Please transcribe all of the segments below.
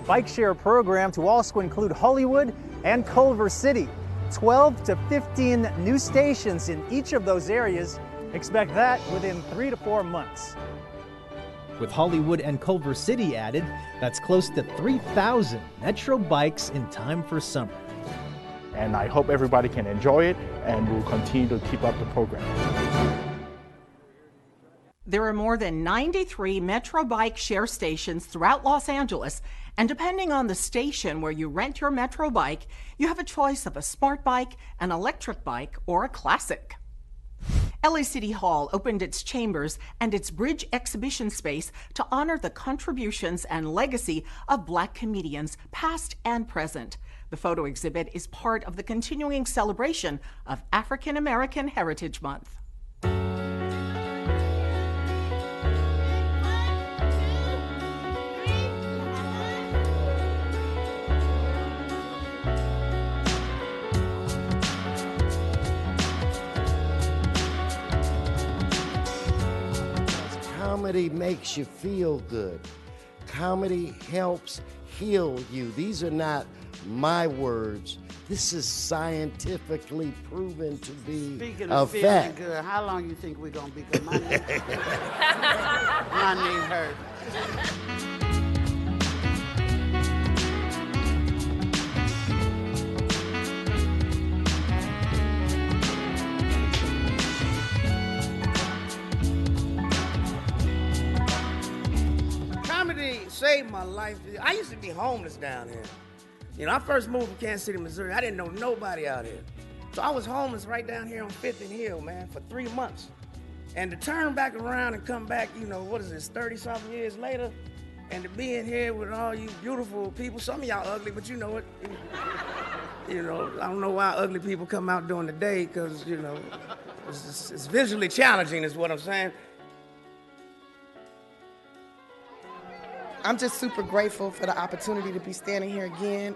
bike share program to also include Hollywood and Culver City. 12 to 15 new stations in each of those areas. Expect that within 3 to 4 months. With Hollywood and Culver City added, that's close to 3,000 Metro bikes in time for summer. And I hope everybody can enjoy it, and we'll continue to keep up the program. There are more than 93 Metro bike share stations throughout Los Angeles, and depending on the station where you rent your Metro bike, you have a choice of a smart bike, an electric bike, or a classic. LA City Hall opened its chambers and its bridge exhibition space to honor the contributions and legacy of Black comedians, past and present. The photo exhibit is part of the continuing celebration of African American Heritage Month. Comedy makes you feel good. Comedy helps heal you. These are not my words. This is scientifically proven to be Speaking a of feeling fact. good, how long you think we're gonna be? 'Cause my knee, my knee hurt. Comedy saved my life. I used to be homeless down here. You know, I first moved from Kansas City, Missouri. I didn't know nobody out here. So I was homeless right down here on 5th and Hill, man, for 3 months. And to turn back around and come back, you know, what is this, 30-something years later? And to be in here with all you beautiful people. Some of y'all ugly, but you know it. You know, I don't know why ugly people come out during the day, because, you know, it's visually challenging is what I'm saying. I'm just super grateful for the opportunity to be standing here again,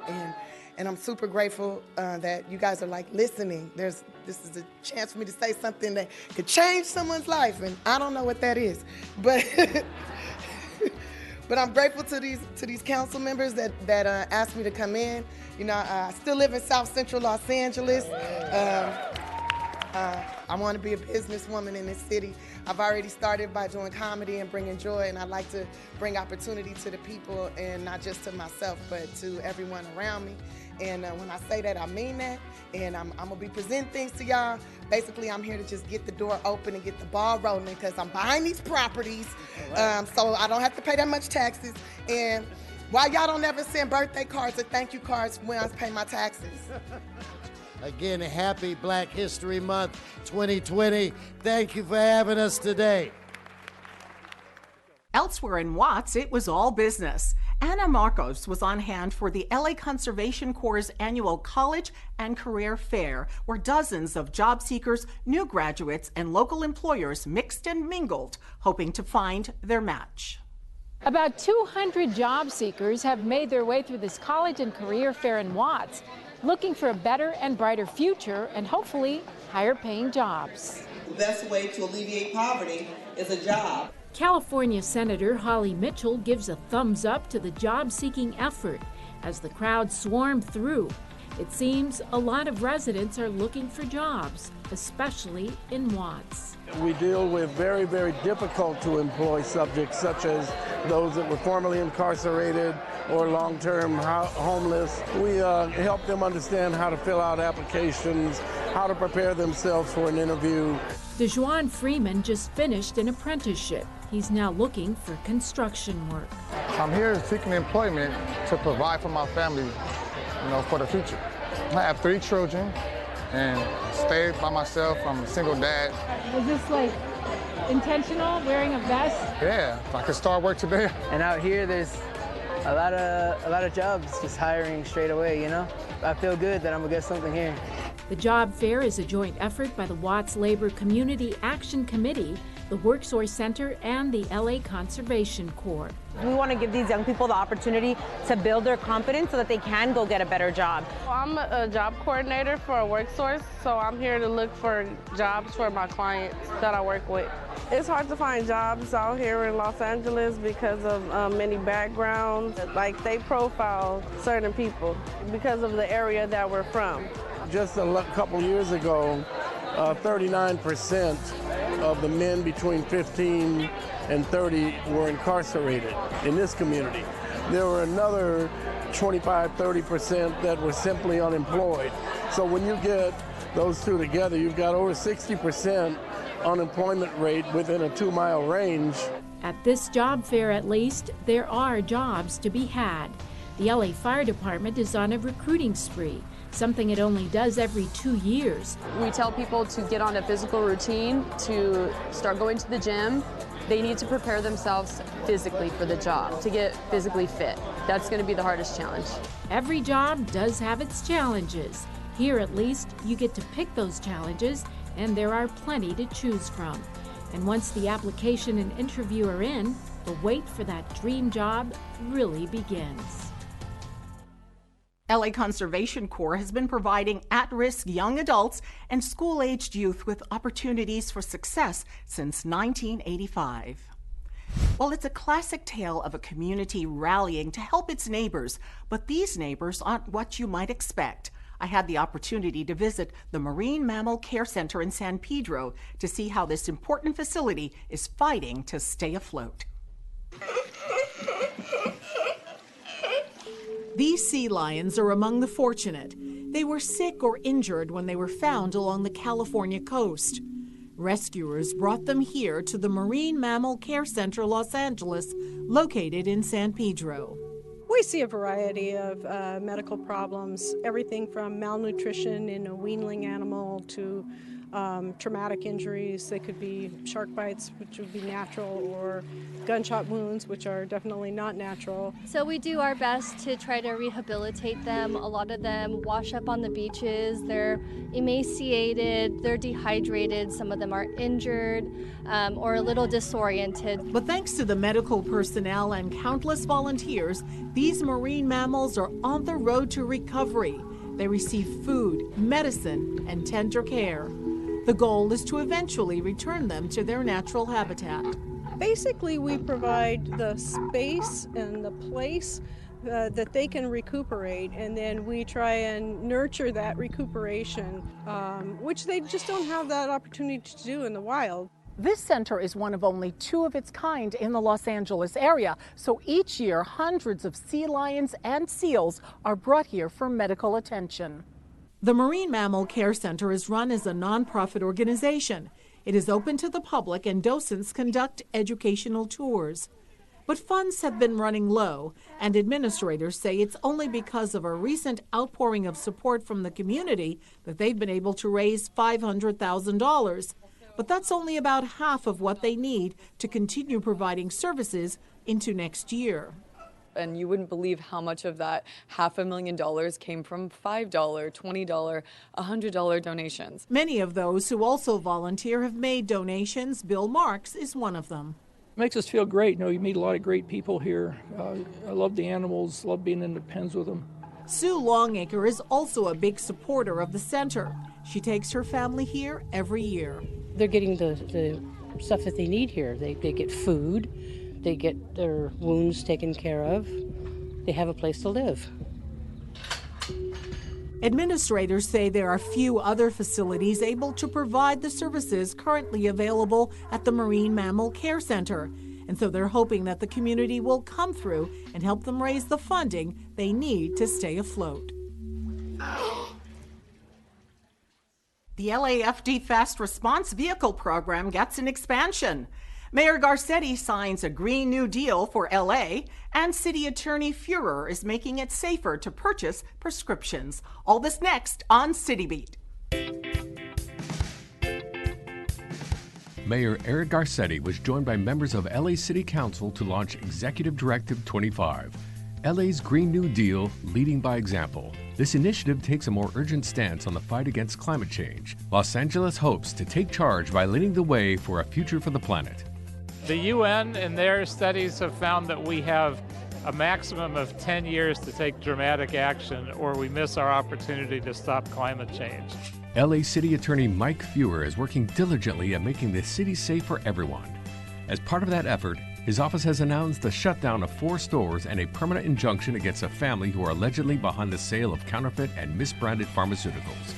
and I'm super grateful that you guys are like listening. This is a chance for me to say something that could change someone's life, and I don't know what that is, but but I'm grateful to these council members that asked me to come in. You know, I still live in South Central Los Angeles. I want to be a businesswoman in this city. I've already started by doing comedy and bringing joy, and I like to bring opportunity to the people, and not just to myself, but to everyone around me. And when I say that, I mean that. And I'm gonna be presenting things to y'all. Basically, I'm here to just get the door open and get the ball rolling, because I'm buying these properties, so I don't have to pay that much taxes. And why y'all don't ever send birthday cards or thank you cards when I pay my taxes? Again, happy Black History Month 2020. Thank you for having us today. Elsewhere in Watts, it was all business. Anna Marcos was on hand for the LA Conservation Corps' annual College and Career Fair, where dozens of job seekers, new graduates, and local employers mixed and mingled, hoping to find their match. About 200 job seekers have made their way through this College and Career Fair in Watts, looking for a better and brighter future and hopefully higher paying jobs. The best way to alleviate poverty is a job. California Senator Holly Mitchell gives a thumbs up to the job-seeking effort as the crowd swarmed through. It seems a lot of residents are looking for jobs, especially in Watts. We deal with very, very difficult to employ subjects, such as those that were formerly incarcerated or long-term homeless. We help them understand how to fill out applications, how to prepare themselves for an interview. DeJuan Freeman just finished an apprenticeship. He's now looking for construction work. I'm here seeking employment to provide for my family, for the future. I have 3 children and stay by myself. I'm a single dad. Was this like intentional, wearing a vest? Yeah, I could start work today. And out here, there's a lot of jobs just hiring straight away, I feel good that I'm gonna get something here. The job fair is a joint effort by the Watts Labor Community Action Committee the WorkSource Center, and the LA Conservation Corps. We want to give these young people the opportunity to build their confidence so that they can go get a better job. I'm a job coordinator for WorkSource, so I'm here to look for jobs for my clients that I work with. It's hard to find jobs out here in Los Angeles because of many backgrounds. Like, they profile certain people because of the area that we're from. Just a couple years ago, 39% of the men between 15 and 30 were incarcerated in this community. There were another 25-30% that were simply unemployed. So when you get those two together, you've got over 60% unemployment rate within a 2-mile range. At this job fair, at least, there are jobs to be had. The LA Fire Department is on a recruiting spree, something it only does every 2 years. We tell people to get on a physical routine, to start going to the gym. They need to prepare themselves physically for the job, to get physically fit. That's going to be the hardest challenge. Every job does have its challenges. Here, at least, you get to pick those challenges, and there are plenty to choose from. And once the application and interview are in, the wait for that dream job really begins. LA Conservation Corps has been providing at-risk young adults and school-aged youth with opportunities for success since 1985. Well, it's a classic tale of a community rallying to help its neighbors, but these neighbors aren't what you might expect. I had the opportunity to visit the Marine Mammal Care Center in San Pedro to see how this important facility is fighting to stay afloat. These sea lions are among the fortunate. They were sick or injured when they were found along the California coast. Rescuers brought them here to the Marine Mammal Care Center, Los Angeles, located in San Pedro. We see a variety of medical problems, everything from malnutrition in a weanling animal to traumatic injuries. They could be shark bites, which would be natural, or gunshot wounds, which are definitely not natural. So we do our best to try to rehabilitate them. A lot of them wash up on the beaches. They're emaciated, they're dehydrated, some of them are injured or a little disoriented. But thanks to the medical personnel and countless volunteers, these marine mammals are on the road to recovery. They receive food, medicine, and tender care. The goal is to eventually return them to their natural habitat. Basically, we provide the space and the place that they can recuperate, and then we try and nurture that recuperation, which they just don't have that opportunity to do in the wild. This center is one of only 2 of its kind in the Los Angeles area, so each year hundreds of sea lions and seals are brought here for medical attention. The Marine Mammal Care Center is run as a nonprofit organization. It is open to the public and docents conduct educational tours. But funds have been running low, and administrators say it's only because of a recent outpouring of support from the community that they've been able to raise $500,000. But that's only about half of what they need to continue providing services into next year. And you wouldn't believe how much of that $500,000 came from $5, $20, $100 donations. Many of those who also volunteer have made donations. Bill Marks is one of them. It makes us feel great. You meet a lot of great people here. I love the animals, love being in the pens with them. Sue Longacre is also a big supporter of the center. She takes her family here every year. They're getting the stuff that they need here. They get food. They get their wounds taken care of. They have a place to live. Administrators say there are few other facilities able to provide the services currently available at the Marine Mammal Care Center. And so they're hoping that the community will come through and help them raise the funding they need to stay afloat. The LAFD Fast Response Vehicle Program gets an expansion. Mayor Garcetti signs a Green New Deal for LA, and City Attorney Feurer is making it safer to purchase prescriptions. All this next on City Beat. Mayor Eric Garcetti was joined by members of LA City Council to launch Executive Directive 25. LA's Green New Deal, Leading by Example. This initiative takes a more urgent stance on the fight against climate change. Los Angeles hopes to take charge by leading the way for a future for the planet. The UN in their studies have found that we have a maximum of 10 years to take dramatic action or we miss our opportunity to stop climate change. LA City Attorney Mike Feuer is working diligently at making the city safe for everyone. As part of that effort, his office has announced the shutdown of 4 stores and a permanent injunction against a family who are allegedly behind the sale of counterfeit and misbranded pharmaceuticals.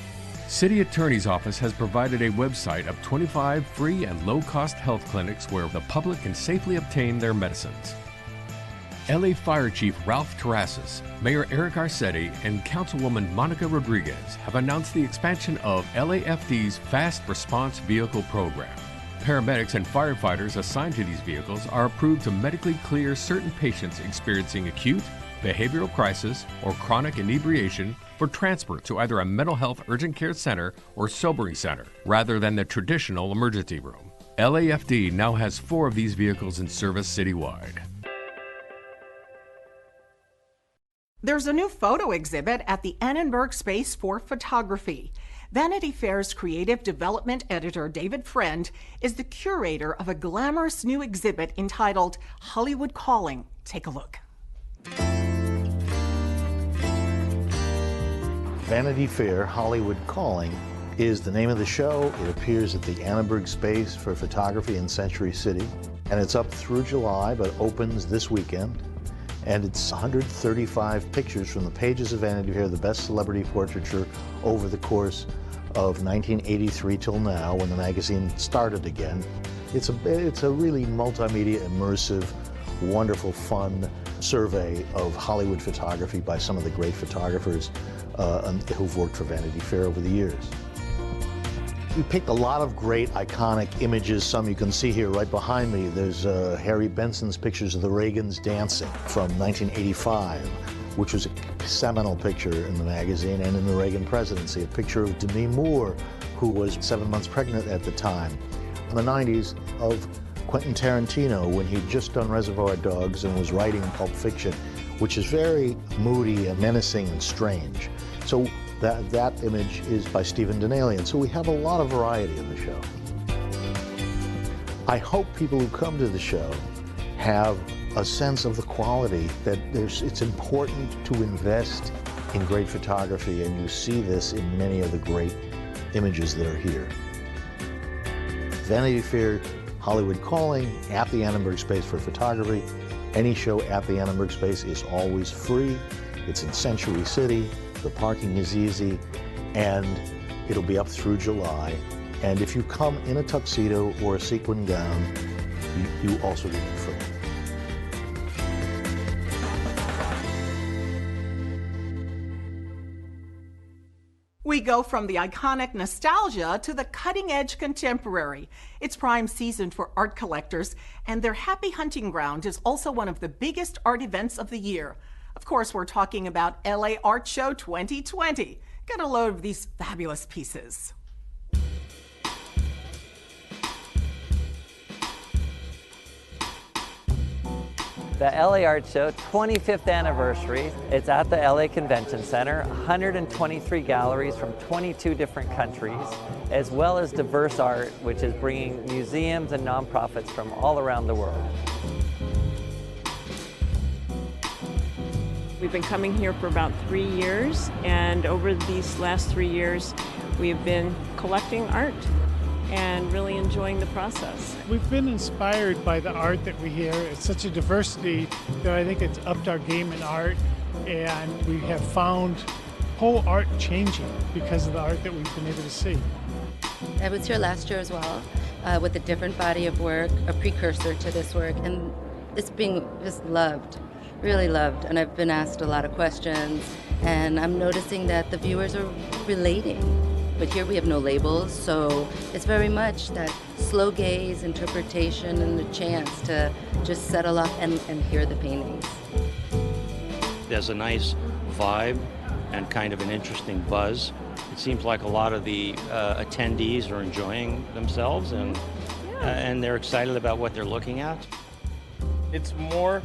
City Attorney's Office has provided a website of 25 free and low-cost health clinics where the public can safely obtain their medicines. LA Fire Chief Ralph Terrazas, Mayor Eric Garcetti, and Councilwoman Monica Rodriguez have announced the expansion of LAFD's Fast Response Vehicle Program. Paramedics and firefighters assigned to these vehicles are approved to medically clear certain patients experiencing acute, behavioral crisis, or chronic inebriation for transport to either a mental health urgent care center or sobering center, rather than the traditional emergency room. LAFD now has 4 of these vehicles in service citywide. There's a new photo exhibit at the Annenberg Space for Photography. Vanity Fair's creative development editor, David Friend, is the curator of a glamorous new exhibit entitled Hollywood Calling. Take a look. Vanity Fair Hollywood Calling is the name of the show. It appears at the Annenberg Space for Photography in Century City, and it's up through July, but opens this weekend. And it's 135 pictures from the pages of Vanity Fair, the best celebrity portraiture over the course of 1983 till now, when the magazine started again. It's a really multimedia, immersive, wonderful, fun survey of Hollywood photography by some of the great photographers who've worked for Vanity Fair over the years. We picked a lot of great iconic images. Some you can see here right behind me. There's Harry Benson's pictures of the Reagans dancing from 1985, which was a seminal picture in the magazine and in the Reagan presidency. A picture of Demi Moore, who was 7 months pregnant at the time. In the 90s, of Quentin Tarantino, when he'd just done Reservoir Dogs and was writing Pulp Fiction, which is very moody and menacing and strange. So that image is by Stephen Danielian. So we have a lot of variety in the show. I hope people who come to the show have a sense of the quality, that it's important to invest in great photography, and you see this in many of the great images that are here. Vanity Fair Hollywood Calling at the Annenberg Space for Photography. Any show at the Annenberg Space is always free. It's in Century City. The parking is easy, and it'll be up through July. And if you come in a tuxedo or a sequin gown, you also get it free. We go from the iconic nostalgia to the cutting-edge contemporary. It's prime season for art collectors, and their Happy Hunting Ground is also one of the biggest art events of the year. Of course, we're talking about LA Art Show 2020. Get a load of these fabulous pieces. The LA Art Show 25th anniversary. It's at the LA Convention Center, 123 galleries from 22 different countries, as well as diverse art, which is bringing museums and nonprofits from all around the world. We've been coming here for about 3 years, and over these last 3 years, we've been collecting art and really enjoying the process. We've been inspired by the art that we hear. It's such a diversity that I think it's upped our game in art, and we have found whole art changing because of the art that we've been able to see. I was here last year as well with a different body of work, a precursor to this work, and it's being just loved, really loved. And I've been asked a lot of questions, and I'm noticing that the viewers are relating. But here we have no labels, so it's very much that slow gaze, interpretation, and the chance to just settle up and hear the paintings. There's a nice vibe and kind of an interesting buzz. It seems like a lot of the attendees are enjoying themselves and they're excited about what they're looking at. It's more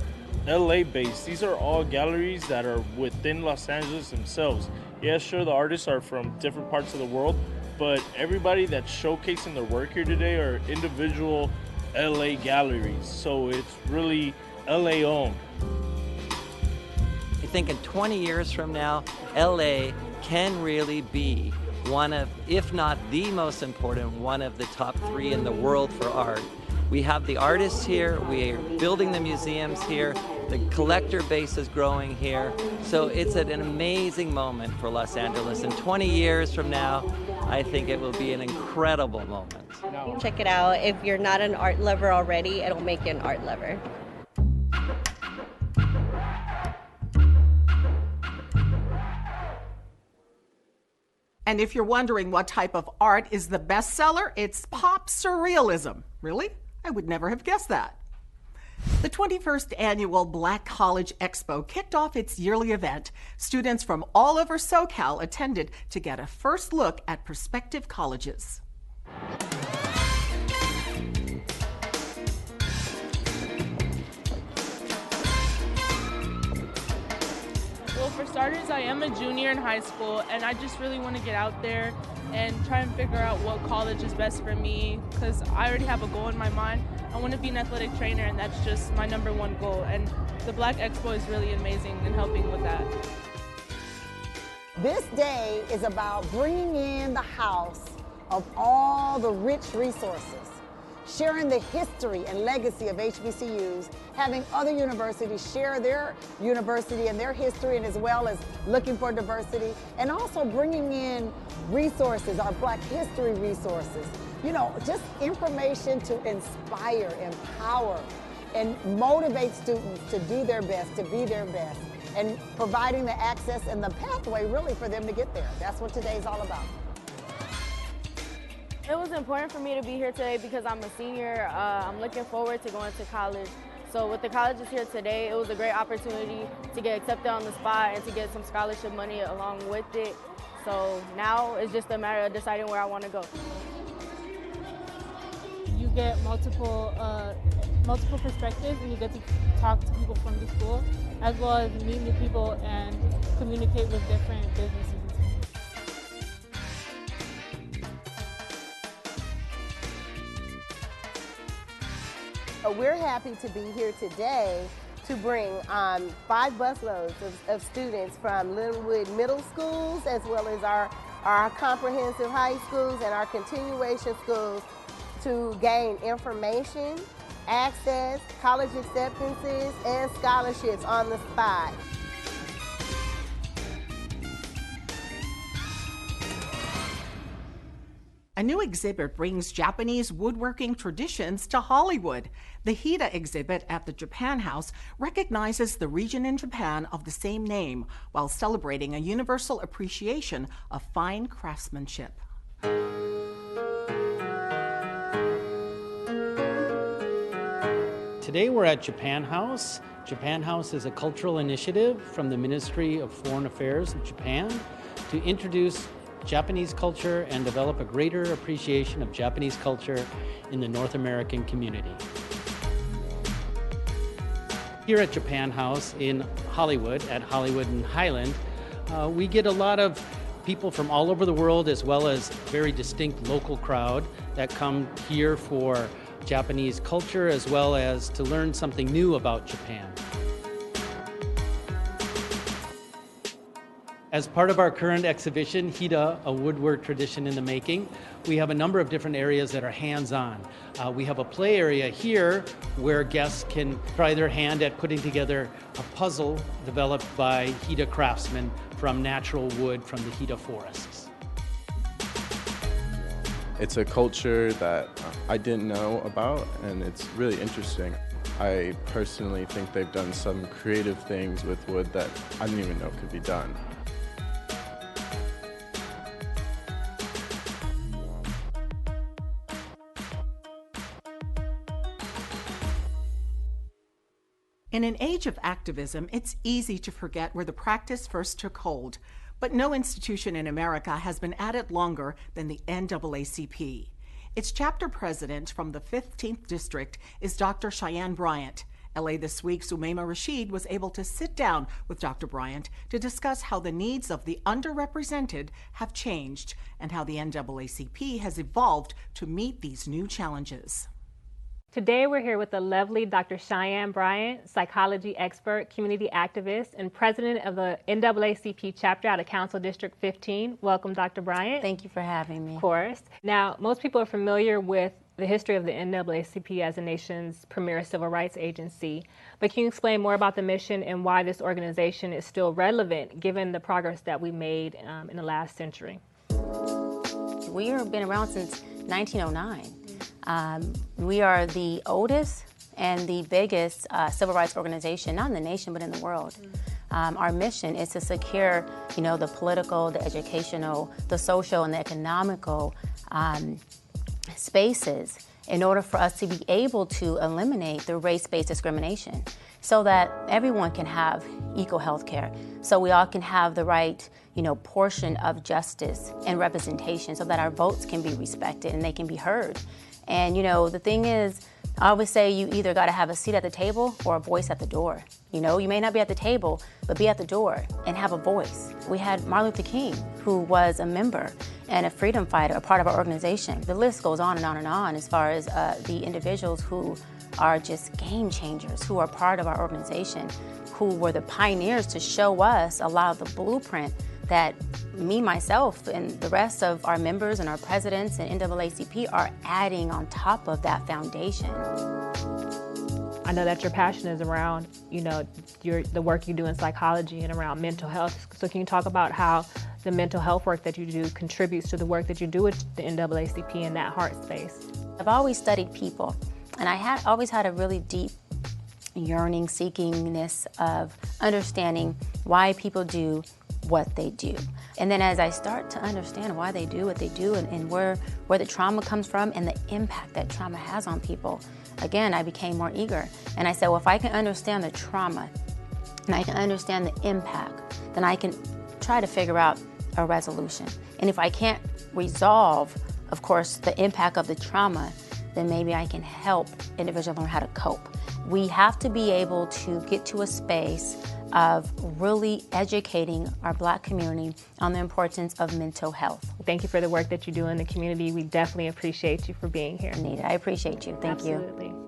LA based. These are all galleries that are within Los Angeles themselves. Yeah, sure, the artists are from different parts of the world, but everybody that's showcasing their work here today are individual LA galleries. So it's really LA owned. I think in 20 years from now, LA can really be one of, if not the most important, one of the top 3 in the world for art. We have the artists here, we are building the museums here, the collector base is growing here. So it's an amazing moment for Los Angeles. And 20 years from now, I think it will be an incredible moment. Check it out. If you're not an art lover already, it'll make you an art lover. And if you're wondering what type of art is the bestseller, it's pop surrealism. Really? I would never have guessed that. The 21st Annual Black College Expo kicked off its yearly event. Students from all over SoCal attended to get a first look at prospective colleges. Well, for starters, I am a junior in high school, and I just really want to get out there and try and figure out what college is best for me, because I already have a goal in my mind. I want to be an athletic trainer, and that's just my #1 goal, and the Black Expo is really amazing in helping with that. This day is about bringing in the house of all the rich resources, sharing the history and legacy of HBCUs, having other universities share their university and their history, and as well as looking for diversity, and also bringing in resources, our Black history resources, you know, just information to inspire, empower, and motivate students to do their best, to be their best, and providing the access and the pathway really for them to get there. That's what today's all about. It was important for me to be here today because I'm a senior. I'm looking forward to going to college. So with the colleges here today, it was a great opportunity to get accepted on the spot and to get some scholarship money along with it. So now it's just a matter of deciding where I want to go. You get multiple perspectives, and you get to talk to people from the school, as well as meet new people and communicate with different businesses. We're happy to be here today to bring 5 busloads of students from Linwood Middle Schools, as well as our comprehensive high schools and our continuation schools, to gain information, access, college acceptances, and scholarships on the spot. A new exhibit brings Japanese woodworking traditions to Hollywood. The Hida exhibit at the Japan House recognizes the region in Japan of the same name while celebrating a universal appreciation of fine craftsmanship. Today we're at Japan House. Japan House is a cultural initiative from the Ministry of Foreign Affairs of Japan to introduce Japanese culture and develop a greater appreciation of Japanese culture in the North American community. Here at Japan House in Hollywood, at Hollywood and Highland, we get a lot of people from all over the world, as well as a very distinct local crowd that come here for Japanese culture, as well as to learn something new about Japan. As part of our current exhibition, Hida, a woodwork tradition in the making, we have a number of different areas that are hands-on. We have a play area here where guests can try their hand at putting together a puzzle developed by Hida craftsmen from natural wood from the Hida forests. It's a culture that I didn't know about, and it's really interesting. I personally think they've done some creative things with wood that I didn't even know could be done. In an age of activism, it's easy to forget where the practice first took hold. But no institution in America has been at it longer than the NAACP. Its chapter president from the 15th District is Dr. Cheyenne Bryant, LA This Week's Umaima Rashid was able to sit down with Dr. Bryant to discuss how the needs of the underrepresented have changed and how the NAACP has evolved to meet these new challenges. Today we're here with the lovely Dr. Cheyenne Bryant, psychology expert, community activist, and president of the NAACP chapter out of Council District 15. Welcome, Dr. Bryant. Thank you for having me. Of course. Now, most people are familiar with the history of the NAACP as the nation's premier civil rights agency, but can you explain more about the mission and why this organization is still relevant given the progress that we made in the last century? We have been around since 1909. We are the oldest and the biggest civil rights organization, not in the nation, but in the world. Our mission is to secure, the political, the educational, the social, and the economical spaces in order for us to be able to eliminate the race-based discrimination so that everyone can have equal health care, so we all can have the right portion of justice and representation so that our votes can be respected and they can be heard. And the thing is, I always say you either got to have a seat at the table or a voice at the door. You may not be at the table, but be at the door and have a voice. We had Martin Luther King, who was a member and a freedom fighter, a part of our organization. The list goes on and on and on as far as the individuals who are just game changers, who are part of our organization, who were the pioneers to show us a lot of the blueprint that me, myself, and the rest of our members and our presidents and NAACP are adding on top of that foundation. I know that your passion is around, the work you do in psychology and around mental health. So can you talk about how the mental health work that you do contributes to the work that you do with the NAACP in that heart space? I've always studied people, and I always had a really deep yearning, seekingness of understanding why people do what they do. And then as I start to understand why they do what they do and where the trauma comes from and the impact that trauma has on people, again, I became more eager. And I said, well, if I can understand the trauma and I can understand the impact, then I can try to figure out a resolution. And if I can't resolve, of course, the impact of the trauma, then maybe I can help individuals learn how to cope. We have to be able to get to a space of really educating our Black community on the importance of mental health. Thank you for the work that you do in the community. We definitely appreciate you for being here. Anita, I appreciate you. Thank Absolutely. you.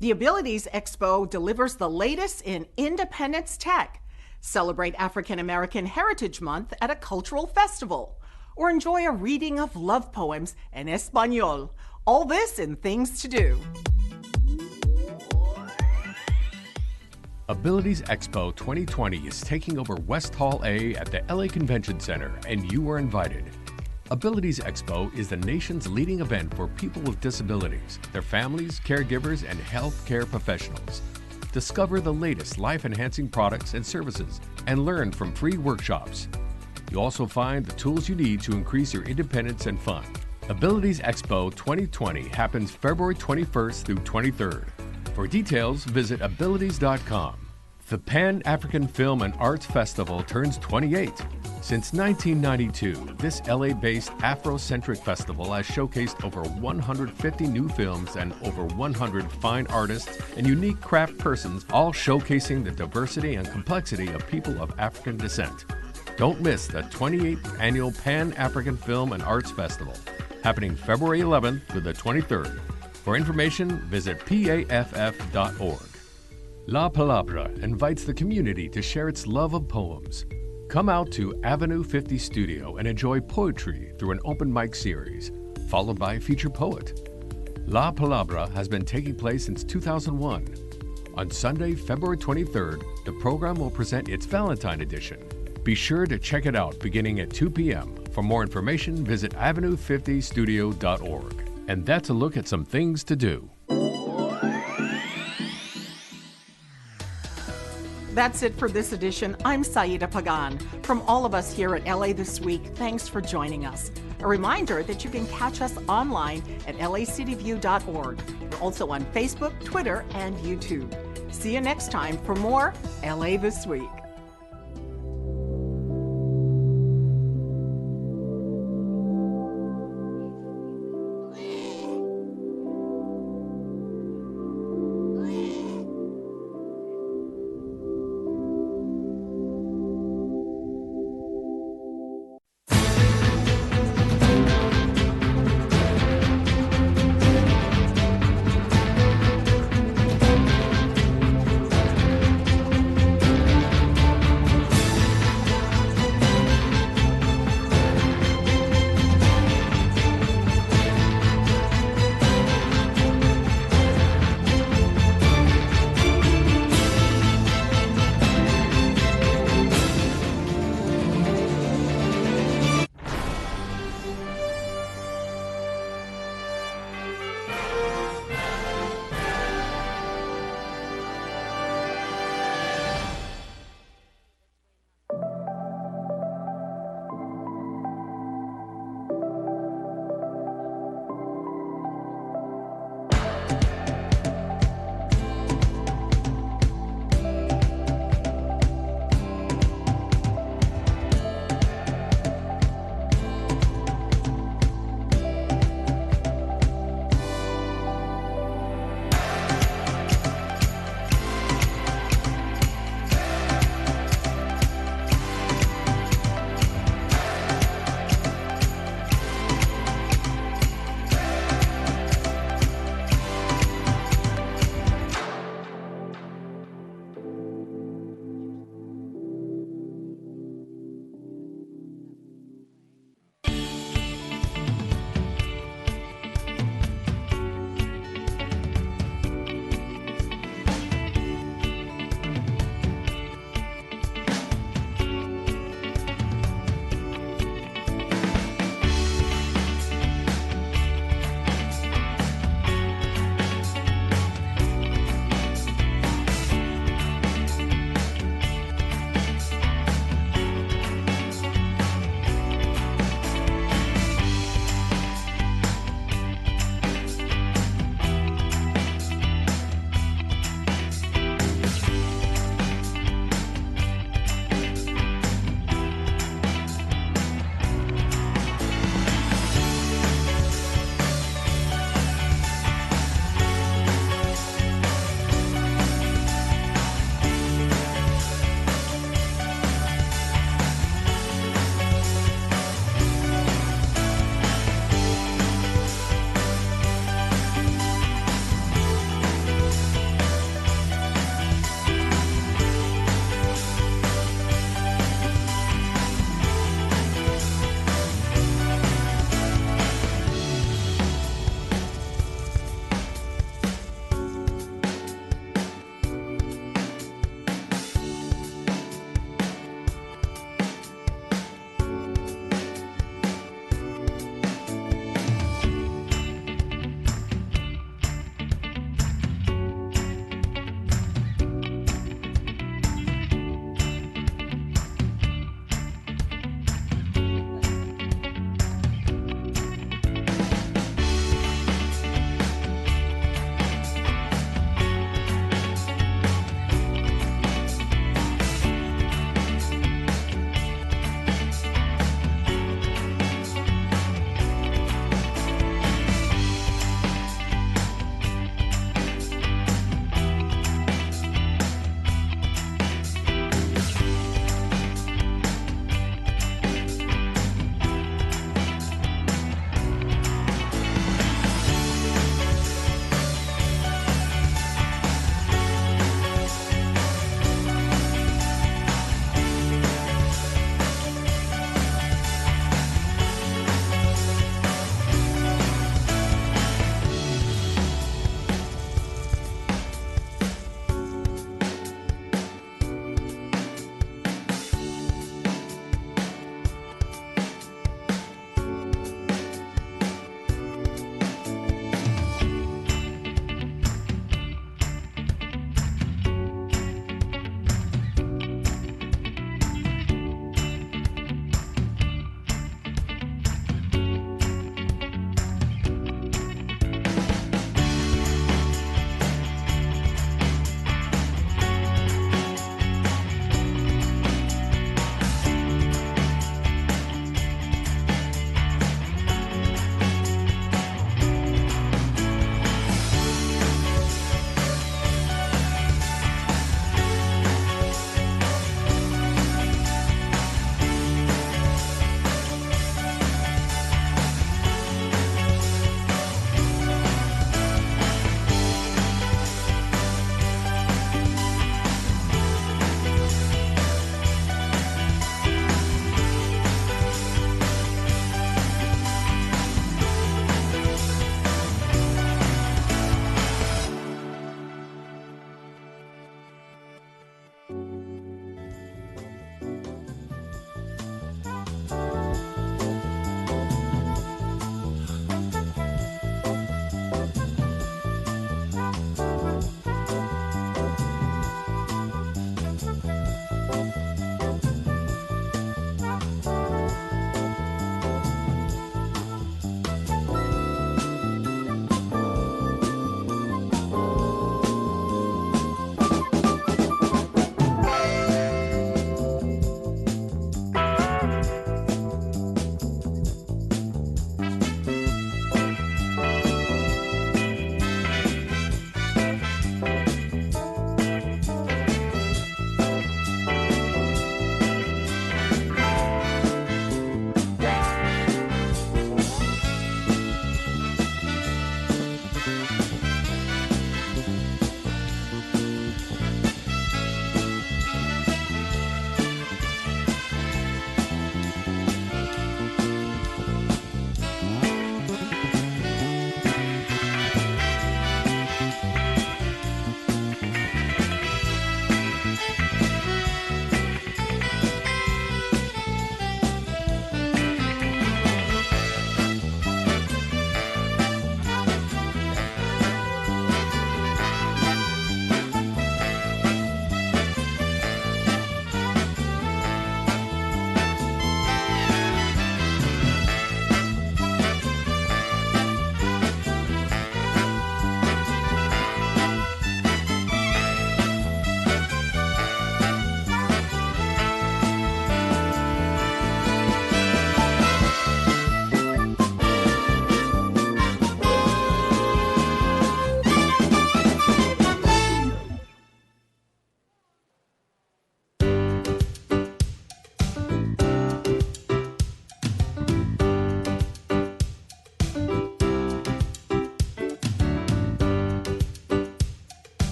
The Abilities Expo delivers the latest in independence tech. Celebrate African American Heritage Month at a cultural festival, or enjoy a reading of love poems in Espanol. All this in Things to Do. Abilities Expo 2020 is taking over West Hall A at the LA Convention Center, and you are invited. Abilities Expo is the nation's leading event for people with disabilities, their families, caregivers, and healthcare professionals. Discover the latest life-enhancing products and services and learn from free workshops. You'll also find the tools you need to increase your independence and fun. Abilities Expo 2020 happens February 21st through 23rd. For details, visit abilities.com. The Pan-African Film and Arts Festival turns 28. Since 1992, this LA-based Afrocentric festival has showcased over 150 new films and over 100 fine artists and unique craft persons, all showcasing the diversity and complexity of people of African descent. Don't miss the 28th Annual Pan-African Film and Arts Festival, happening February 11th to the 23rd. For information, visit paff.org. La Palabra invites the community to share its love of poems. Come out to Avenue 50 Studio and enjoy poetry through an open mic series, followed by a featured poet. La Palabra has been taking place since 2001. On Sunday, February 23rd, the program will present its Valentine edition. Be sure to check it out beginning at 2 p.m. For more information, visit avenue50studio.org. And that's a look at some things to do. That's it for this edition. I'm Saida Pagan. From all of us here at LA This Week, thanks for joining us. A reminder that you can catch us online at lacityview.org. We're also on Facebook, Twitter, and YouTube. See you next time for more LA This Week.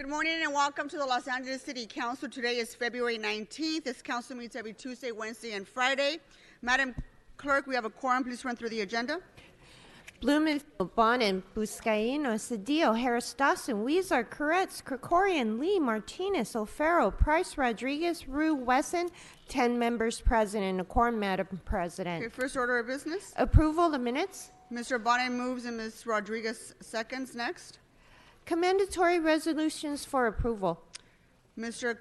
Good morning and welcome to the Los Angeles City Council. Today is February 19th. This council meets every Tuesday, Wednesday, and Friday. Madam Clerk, we have a quorum. Please run through the agenda. Blumenfield, Bonin, Buscaino, Cedillo, Harris Dawson, Weezer, Koretz, Krikorian, Lee, Martinez, O'Farrell, Price, Rodriguez, Rue, Wesson, 10 members present and a quorum, Madam President. Okay, first order of business. Approval of minutes. Mr. Bonin moves and Ms. Rodriguez seconds. Next. Commendatory resolutions for approval. Mr.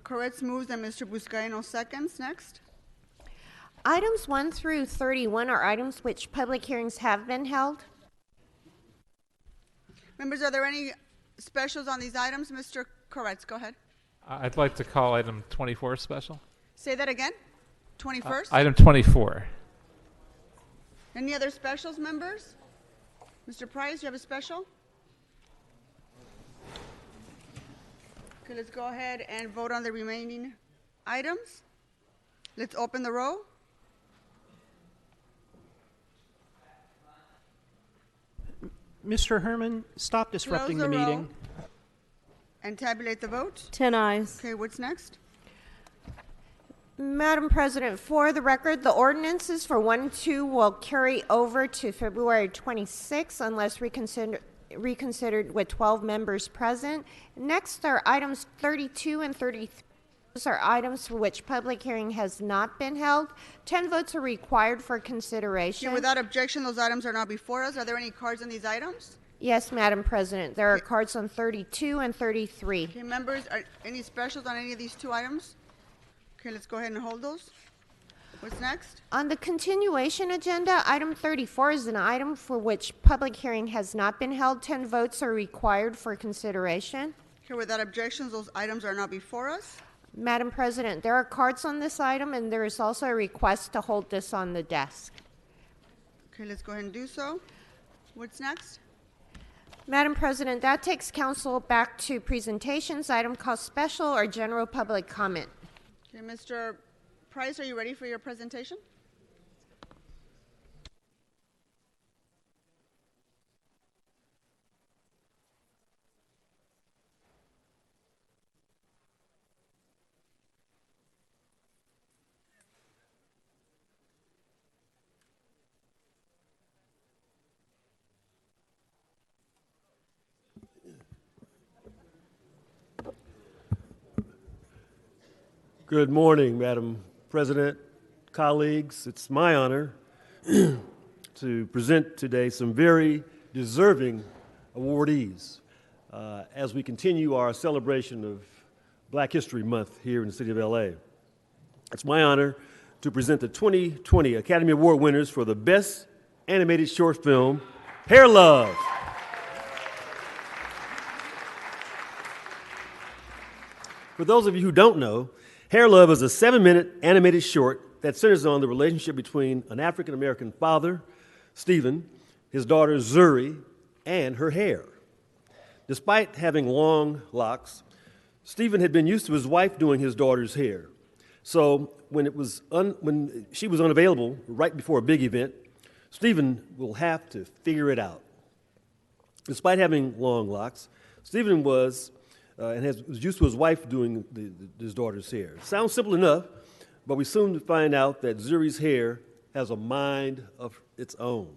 Koretz moves and Mr. Buscaino seconds. Next. Items 1 through 31 are items which public hearings have been held. Members, are there any specials on these items? Mr. Koretz, go ahead. I'd like to call item 24 special. Say that again. 21st? Item 24. Any other specials, members? Mr. Price, you have a special? Okay, let's go ahead and vote on the remaining items. Let's open the roll. Mr. Herman, stop disrupting the meeting. And tabulate the vote. 10 ayes. Okay, what's next? Madam President, for the record, the ordinances for 1 and 2 will carry over to February 26 unless reconsidered with 12 members present. Next are items 32 and 33. Those are items for which public hearing has not been held. 10 votes are required for consideration. Okay, without objection, those items are now before us. Are there any cards on these items? Yes, Madam President. There are cards on 32 and 33. Okay, members, are any specials on any of these two items? Okay, let's go ahead and hold those. What's next? On the continuation agenda, item 34 is an item for which public hearing has not been held. 10 votes are required for consideration. Okay, without objections, those items are now before us. Madam President, there are cards on this item, and there is also a request to hold this on the desk. Okay, let's go ahead and do so. What's next? Madam President, that takes council back to presentations. Item called special or general public comment. Okay, Mr. Price, are you ready for your presentation? Good morning, Madam President, colleagues. It's my honor to present today some very deserving awardees as we continue our celebration of Black History Month here in the city of LA. It's my honor to present the 2020 Academy Award winners for the Best Animated Short Film, Hair Love. For those of you who don't know, Hair Love is a 7-minute animated short that centers on the relationship between an African-American father, Stephen, his daughter Zuri, and her hair. Despite having long locks, Stephen had been used to his wife doing his daughter's hair. So when she was unavailable right before a big event, Stephen will have to figure it out. Despite having long locks, Stephen was used to his wife doing his daughter's hair. Sounds simple enough, but we soon find out that Zuri's hair has a mind of its own.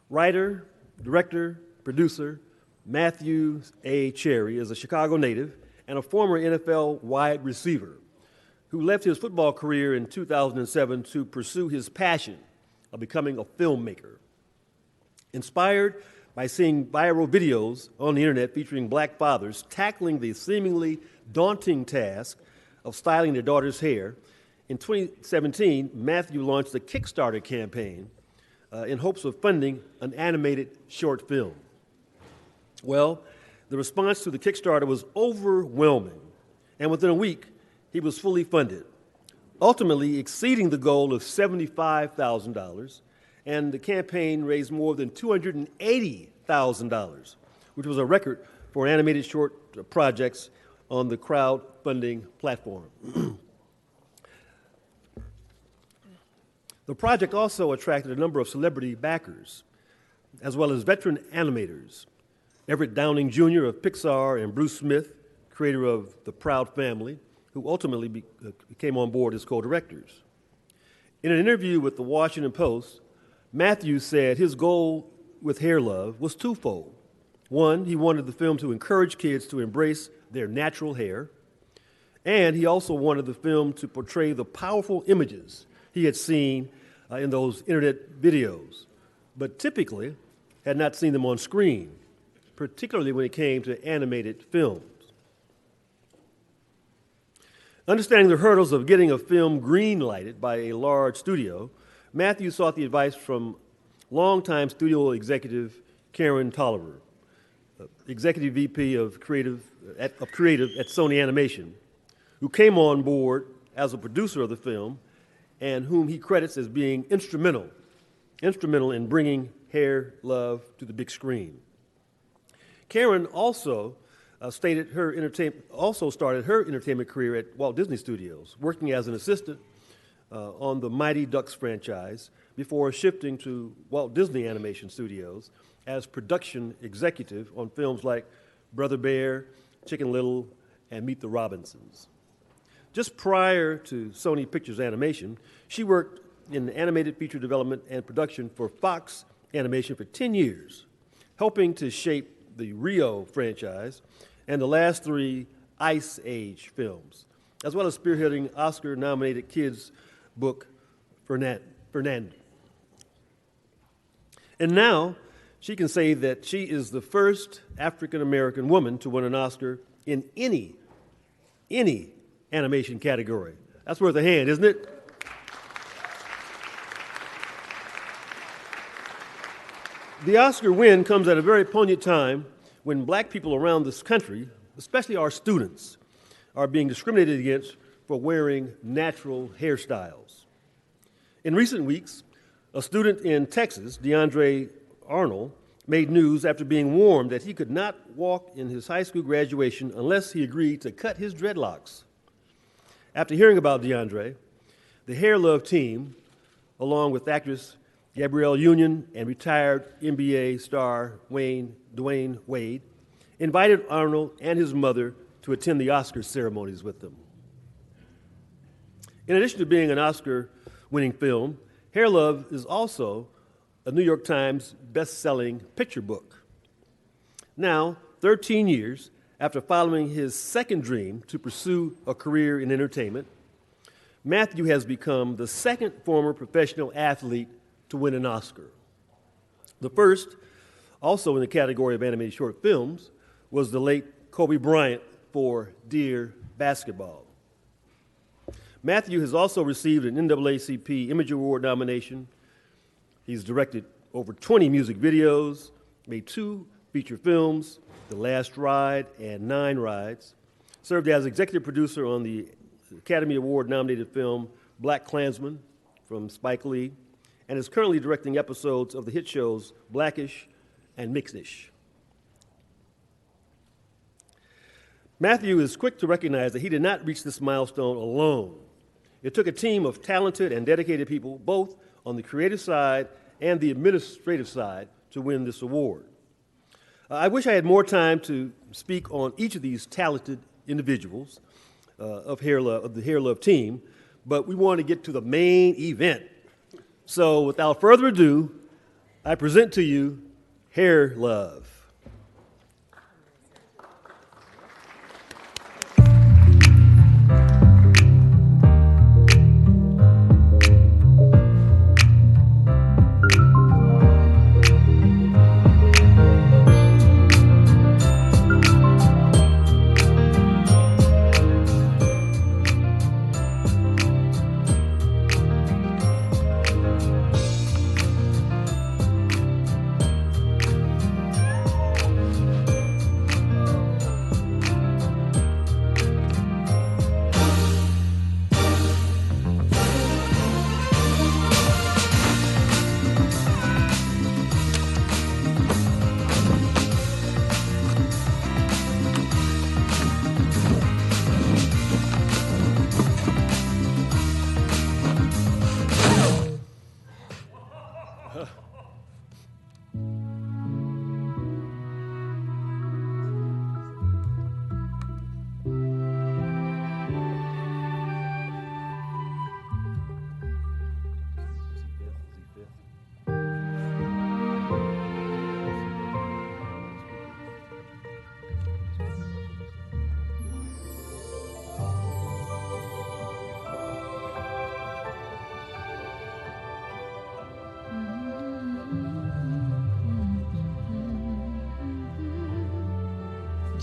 Writer, director, producer Matthew A. Cherry is a Chicago native and a former NFL wide receiver who left his football career in 2007 to pursue his passion of becoming a filmmaker. Inspired by seeing viral videos on the internet featuring black fathers tackling the seemingly daunting task of styling their daughter's hair, in 2017, Matthew launched a Kickstarter campaign in hopes of funding an animated short film. Well, the response to the Kickstarter was overwhelming, and within a week, he was fully funded, ultimately exceeding the goal of $75,000, and the campaign raised more than $280,000, which was a record for animated short projects on the crowdfunding platform. The project also attracted a number of celebrity backers, as well as veteran animators, Everett Downing Jr. of Pixar, and Bruce Smith, creator of The Proud Family, who ultimately came on board as co-directors. In an interview with the Washington Post, Matthew said his goal with Hair Love was twofold. One, he wanted the film to encourage kids to embrace their natural hair, and he also wanted the film to portray the powerful images he had seen in those internet videos, but typically had not seen them on screen, particularly when it came to animated films. Understanding the hurdles of getting a film green-lighted by a large studio, Matthew sought the advice from longtime studio executive Karen Tolliver, Executive VP of Creative at Sony Animation, who came on board as a producer of the film and whom he credits as being instrumental in bringing Hair Love to the big screen. Karen also started her entertainment career at Walt Disney Studios, working as an assistant on the Mighty Ducks franchise before shifting to Walt Disney Animation Studios as production executive on films like Brother Bear, Chicken Little, and Meet the Robinsons. Just prior to Sony Pictures Animation, she worked in animated feature development and production for Fox Animation for 10 years, helping to shape the Rio franchise and the last 3 Ice Age films, as well as spearheading Oscar-nominated kids' book, Fernando. And now, she can say that she is the first African-American woman to win an Oscar in any animation category. That's worth a hand, isn't it? The Oscar win comes at a very poignant time when black people around this country, especially our students, are being discriminated against for wearing natural hairstyles. In recent weeks, a student in Texas, DeAndre Arnold, made news after being warned that he could not walk in his high school graduation unless he agreed to cut his dreadlocks. After hearing about DeAndre, the Hair Love team, along with actress Gabrielle Union and retired NBA star Dwayne Wade, invited Arnold and his mother to attend the Oscar ceremonies with them. In addition to being an Oscar-winning film, Hair Love is also a New York Times best-selling picture book. Now, 13 years after following his second dream to pursue a career in entertainment, Matthew has become the second former professional athlete to win an Oscar. The first, also in the category of animated short films, was the late Kobe Bryant for Dear Basketball. Matthew has also received an NAACP Image Award nomination. He's directed over 20 music videos, made 2 feature films, The Last Ride and 9 Rides, served as executive producer on the Academy Award-nominated film Black Klansman from Spike Lee, and is currently directing episodes of the hit shows Blackish and Mixedish. Matthew is quick to recognize that he did not reach this milestone alone. It took a team of talented and dedicated people, both on the creative side and the administrative side, to win this award. I wish I had more time to speak on each of these talented individuals of the Hair Love team, but we want to get to the main event. So without further ado, I present to you Hair Love.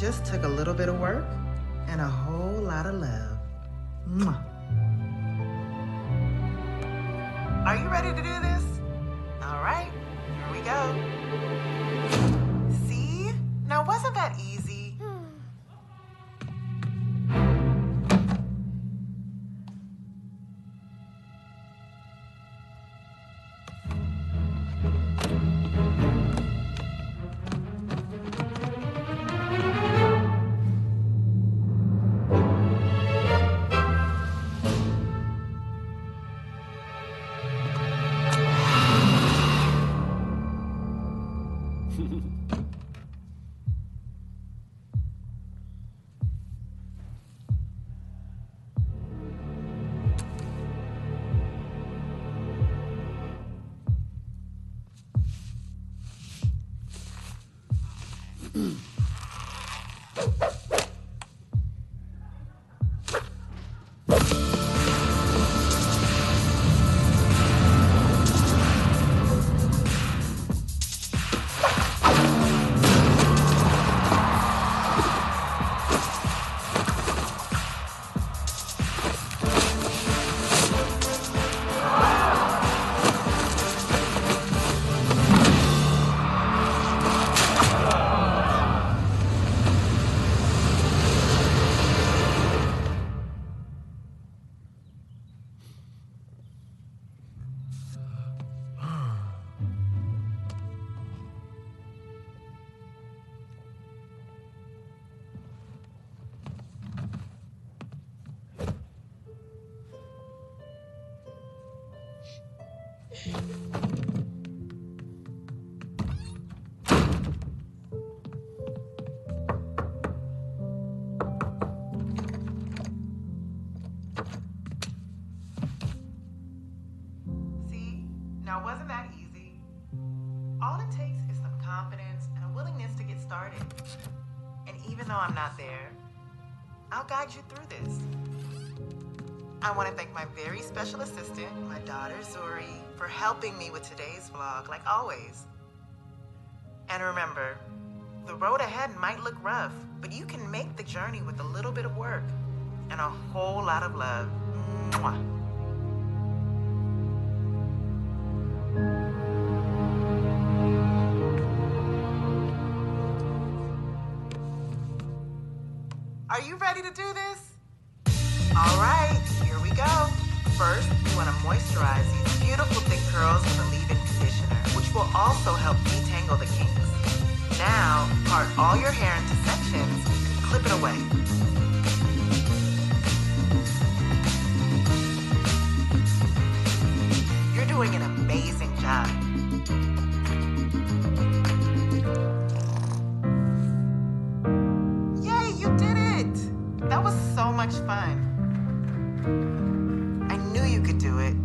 just took a little bit of work and a whole lot of love. Mwah. Are you ready to do this? All right, here we go. See? Now, wasn't that easy? See? Now, wasn't that easy? All it takes is some confidence and a willingness to get started. And even though I'm not there, I'll guide you through this. I want to thank my very special assistant, my daughter Zuri, for helping me with today's vlog, like always. And remember, the road ahead might look rough, but you can make the journey with a little bit of work and a whole lot of love. Mwah. Are you ready to do this? All right, here we go. First, you want to moisturize these beautiful thick curls with a leave-in conditioner, which will also help detangle the kinks. Now, part all your hair into sections and clip it away. You're doing an amazing job. Yay, you did it! That was so much fun. I knew you could do it.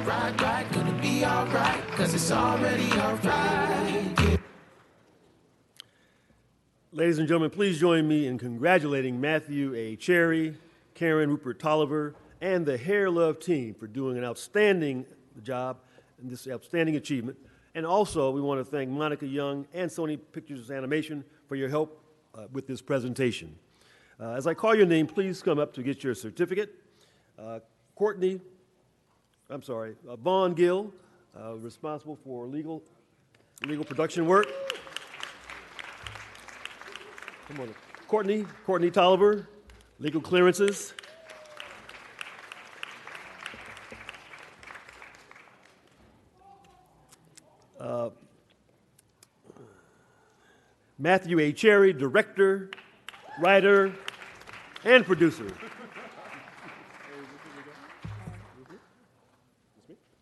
Right, gonna be alright, 'cause it's already alright. Ladies and gentlemen, please join me in congratulating Matthew A. Cherry Karen Rupert Tolliver, and the Hair Love team for doing an outstanding job and this outstanding achievement. And also, we want to thank Monica Young and Sony Pictures Animation for your help with this presentation. As I call your name, please come up to get your certificate. Vaughn Gill, responsible for legal production work. Come on, Courtney Tolliver, legal clearances. Matthew A. Cherry, director, writer, and producer.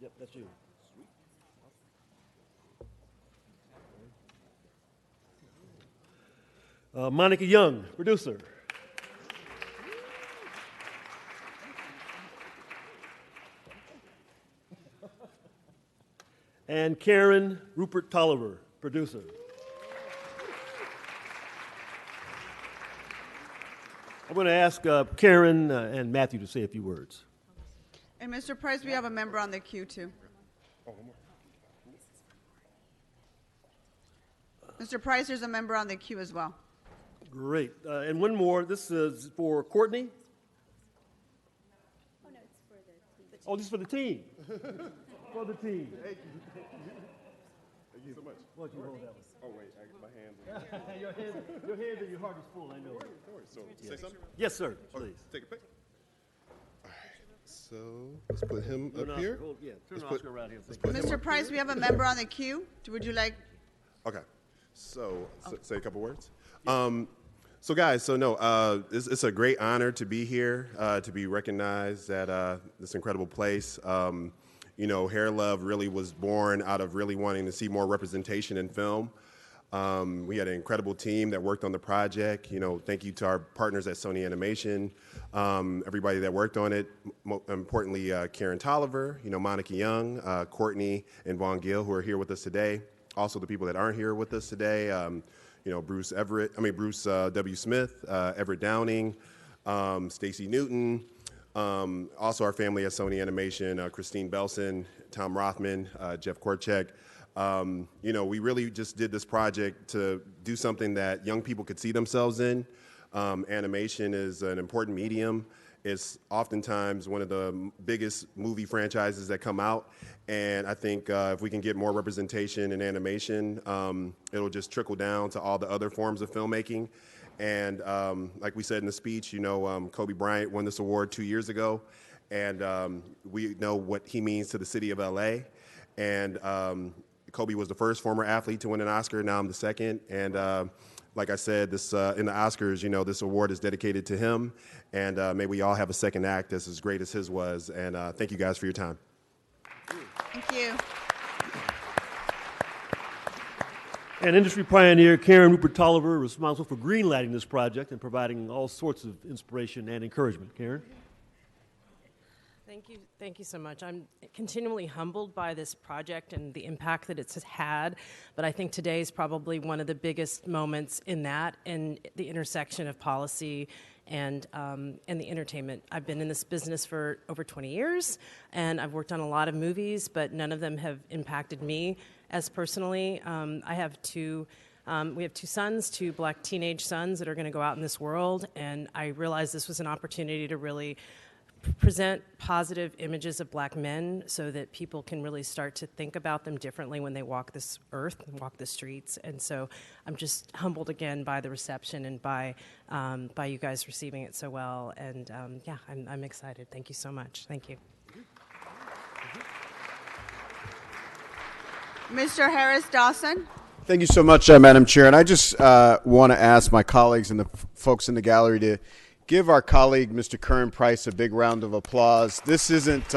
Yep, that's you. Monica Young, producer. And Karen Rupert Tolliver, producer. I'm going to ask Karen and Matthew to say a few words. And Mr. Price, we have a member on the queue, too. Mr. Price, there's a member on the queue as well. Great. And one more. This is for Courtney. Oh, no, it's for the team. Oh, this is for the team. For the team. Thank you. Thank you so much. Why don't you hold that one? Oh, wait, my hands. your hands and your heart is full, I know. Don't worry. So, say something? Yes, sir, please. Take a pic. All right, so let's put him up here. Turn Oscar around here. Mr. Price, we have a member on the queue. Would you like? Okay. So, say a couple words. So guys, it's a great honor to be here, to be recognized at this incredible place. Hair Love really was born out of really wanting to see more representation in film. We had an incredible team that worked on the project. Thank you to our partners at Sony Animation, everybody that worked on it. Importantly, Karen Tolliver, Monica Young, Courtney, and Vaughn Gill, who are here with us today. Also, the people that aren't here with us today, Bruce W. Smith, Everett Downing, Stacey Newton. Also, our family at Sony Animation, Christine Belson, Tom Rothman, Jeff Korchek. We really just did this project to do something that young people could see themselves in. Animation is an important medium. It's oftentimes one of the biggest movie franchises that come out, and I think if we can get more representation in animation, it'll just trickle down to all the other forms of filmmaking. And like we said in the speech, Kobe Bryant won this award 2 years ago, and we know what he means to the city of LA. And Kobe was the first former athlete to win an Oscar. Now I'm the second. And like I said, this in the Oscars, this award is dedicated to him. And may we all have a second act that's as great as his was. And thank you guys for your time. Thank you. And industry pioneer Karen Rupert Tolliver, responsible for greenlighting this project and providing all sorts of inspiration and encouragement. Karen? Thank you so much. I'm continually humbled by this project and the impact that it's had, but I think today is probably one of the biggest moments in that, in the intersection of policy and the entertainment. I've been in this business for over 20 years, and I've worked on a lot of movies, but none of them have impacted me as personally. I have we have two sons, two black teenage sons that are going to go out in this world, and I realized this was an opportunity to really present positive images of black men so that people can really start to think about them differently when they walk this earth and walk the streets. And so I'm just humbled again by the reception and by you guys receiving it so well. And I'm excited. Thank you so much. Thank you. Mr. Harris Dawson. Thank you so much, Madam Chair. And I just want to ask my colleagues and the folks in the gallery to give our colleague, Mr. Curran Price, a big round of applause. This isn't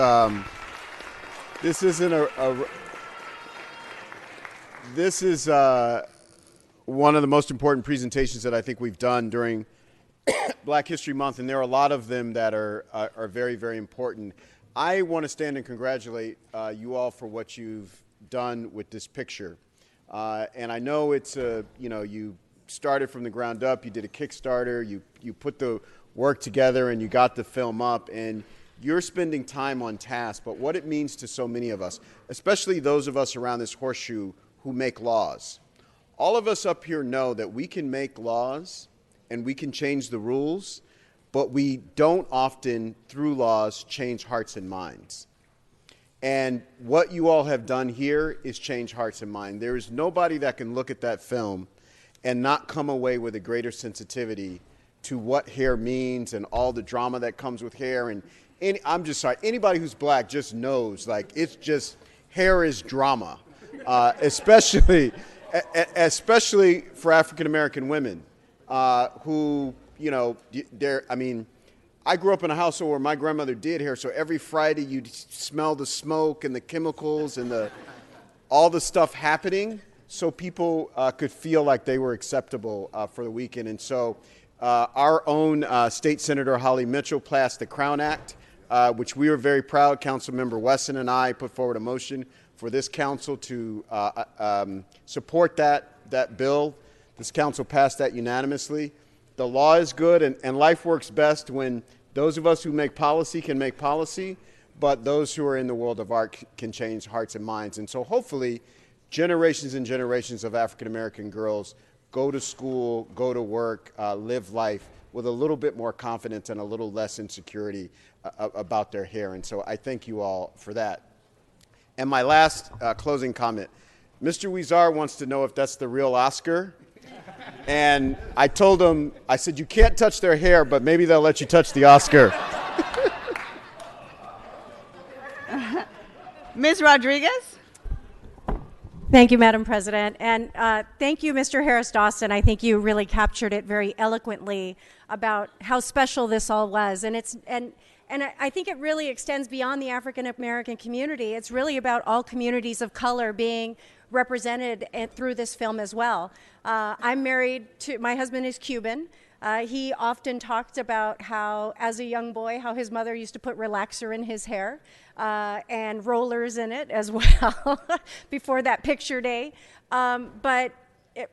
this is one of the most important presentations that I think we've done during Black History Month, and there are a lot of them that are very, very important. I want to stand and congratulate you all for what you've done with this picture. And I know it's you started from the ground up. You did a Kickstarter. You put the worked together and you got the film up, and you're spending time on task, but what it means to so many of us, especially those of us around this horseshoe who make laws. All of us up here know that we can make laws and we can change the rules, but we don't often, through laws, change hearts and minds. And what you all have done here is change hearts and minds. There is nobody that can look at that film and not come away with a greater sensitivity to what hair means and all the drama that comes with hair. And I'm just sorry, anybody who's black just knows, like, it's just, hair is drama, especially for African-American women who, you know, I grew up in a household where my grandmother did hair, so every Friday you'd smell the smoke and the chemicals and all the stuff happening, so people could feel like they were acceptable for the weekend. And so our own State Senator Holly Mitchell passed the Crown Act, which we were very proud. Councilmember Wesson and I put forward a motion for this council to support that bill. This council passed that unanimously. The law is good, and life works best when those of us who make policy can make policy, but those who are in the world of art can change hearts and minds. And so hopefully generations and generations of African-American girls go to school, go to work, live life with a little bit more confidence and a little less insecurity about their hair. And so I thank you all for that. And my last closing comment, Mr. Huizar wants to know if that's the real Oscar. And I told him, I said, you can't touch their hair, but maybe they'll let you touch the Oscar. Ms. Rodriguez? Thank you, Madam President. And thank you, Mr. Harris Dawson. I think you really captured it very eloquently about how special this all was. And I think it really extends beyond the African American community. It's really about all communities of color being represented through this film as well. I'm married to, my husband is Cuban. He often talked about how, as a young boy, how his mother used to put relaxer in his hair and rollers in it as well before that picture day. But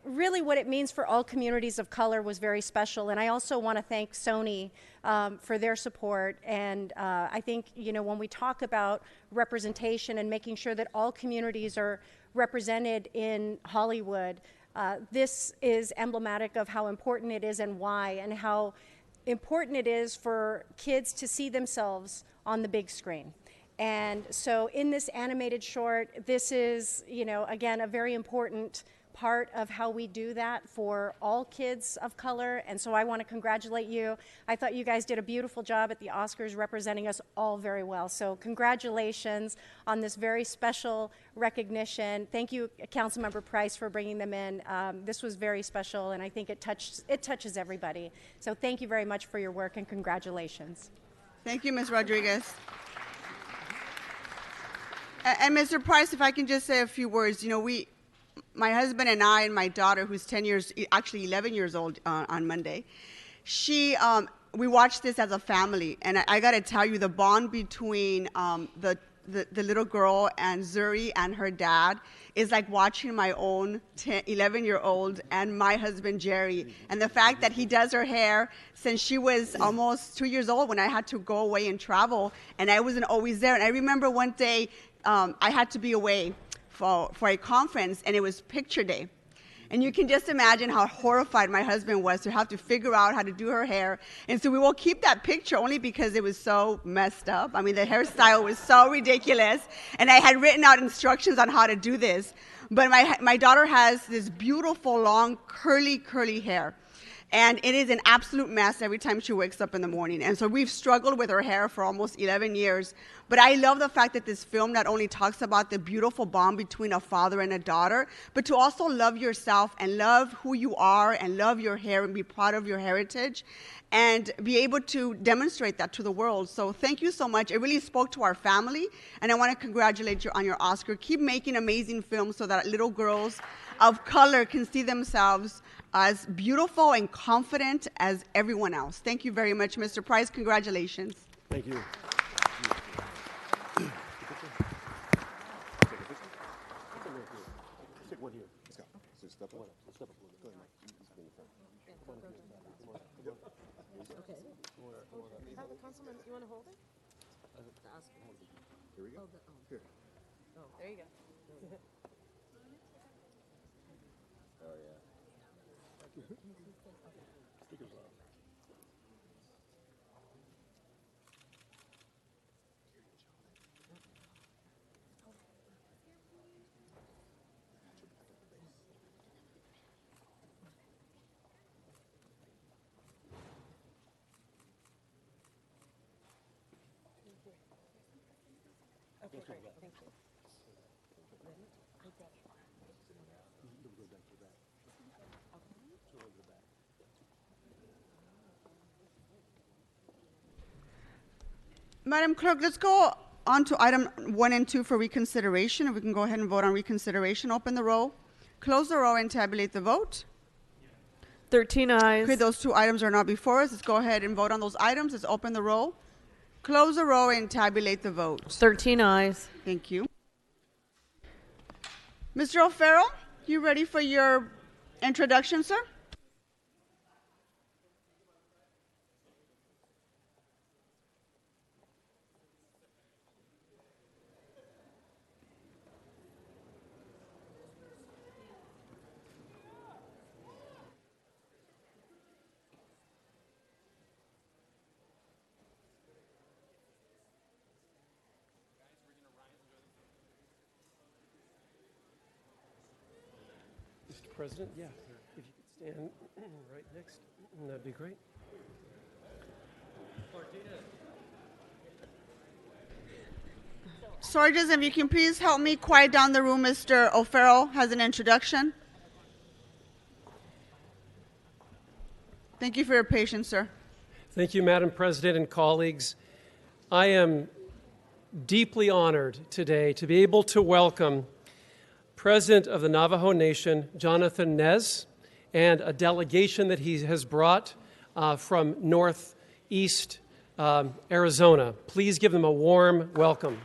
really what it means for all communities of color was very special. And I also want to thank Sony for their support. And I think, you know, when we talk about representation and making sure that all communities are represented in Hollywood, this is emblematic of how important it is and why, and how important it is for kids to see themselves on the big screen. And so in this animated short, this is, you know, again, a very important part of how we do that for all kids of color. And so I want to congratulate you. I thought you guys did a beautiful job at the Oscars representing us all very well. So congratulations on this very special recognition. Thank you, Councilmember Price, for bringing them in. This was very special, and I think it touches everybody. So thank you very much for your work, and congratulations. Thank you, Ms. Rodriguez. And Mr. Price, if I can just say a few words, you know, my husband and I and my daughter, who's 11 years old on Monday, we watched this as a family, and I got to tell you, the bond between the little girl and Zuri and her dad is like watching my own 11-year-old and my husband Jerry. And the fact that he does her hair since she was almost 2 years old when I had to go away and travel, and I wasn't always there. And I remember one day I had to be away for a conference, and it was picture day. And you can just imagine how horrified my husband was to have to figure out how to do her hair. And so we will keep that picture only because it was so messed up. I mean, the hairstyle was so ridiculous. And I had written out instructions on how to do this. But my daughter has this beautiful, long, curly hair. And it is an absolute mess every time she wakes up in the morning. And so we've struggled with her hair for almost 11 years. But I love the fact that this film not only talks about the beautiful bond between a father and a daughter, but to also love yourself and love who you are and love your hair and be proud of your heritage and be able to demonstrate that to the world. So thank you so much. It really spoke to our family, and I want to congratulate you on your Oscar. Keep making amazing films so that little girls of color can see themselves as beautiful and confident as everyone else. Thank you very much, Mr. Price. Congratulations. Thank you. Councilman, you want to hold it? Here we go. Here. Oh, there you go. Oh, yeah. Stickers off. Okay, great. Thank you. Madam Clerk, let's go on to item 1 and 2 for reconsideration. If we can go ahead and vote on reconsideration, open the roll, close the roll, and tabulate the vote. 13 ayes. Okay, those 2 items are now before us. Let's go ahead and vote on those items. Let's open the roll, close the roll, and tabulate the vote. 13 ayes. Thank you. Mr. O'Farrell, you ready for your introduction, sir? Mr. President, yeah, if you could stand right next, that'd be great. Sergeants, if you can please help me quiet down the room. Mr. O'Farrell has an introduction. Thank you for your patience, sir. Thank you, Madam President and colleagues. I am deeply honored today to be able to welcome President of the Navajo Nation, Jonathan Nez, and a delegation that he has brought from northeast Arizona. Please give them a warm welcome.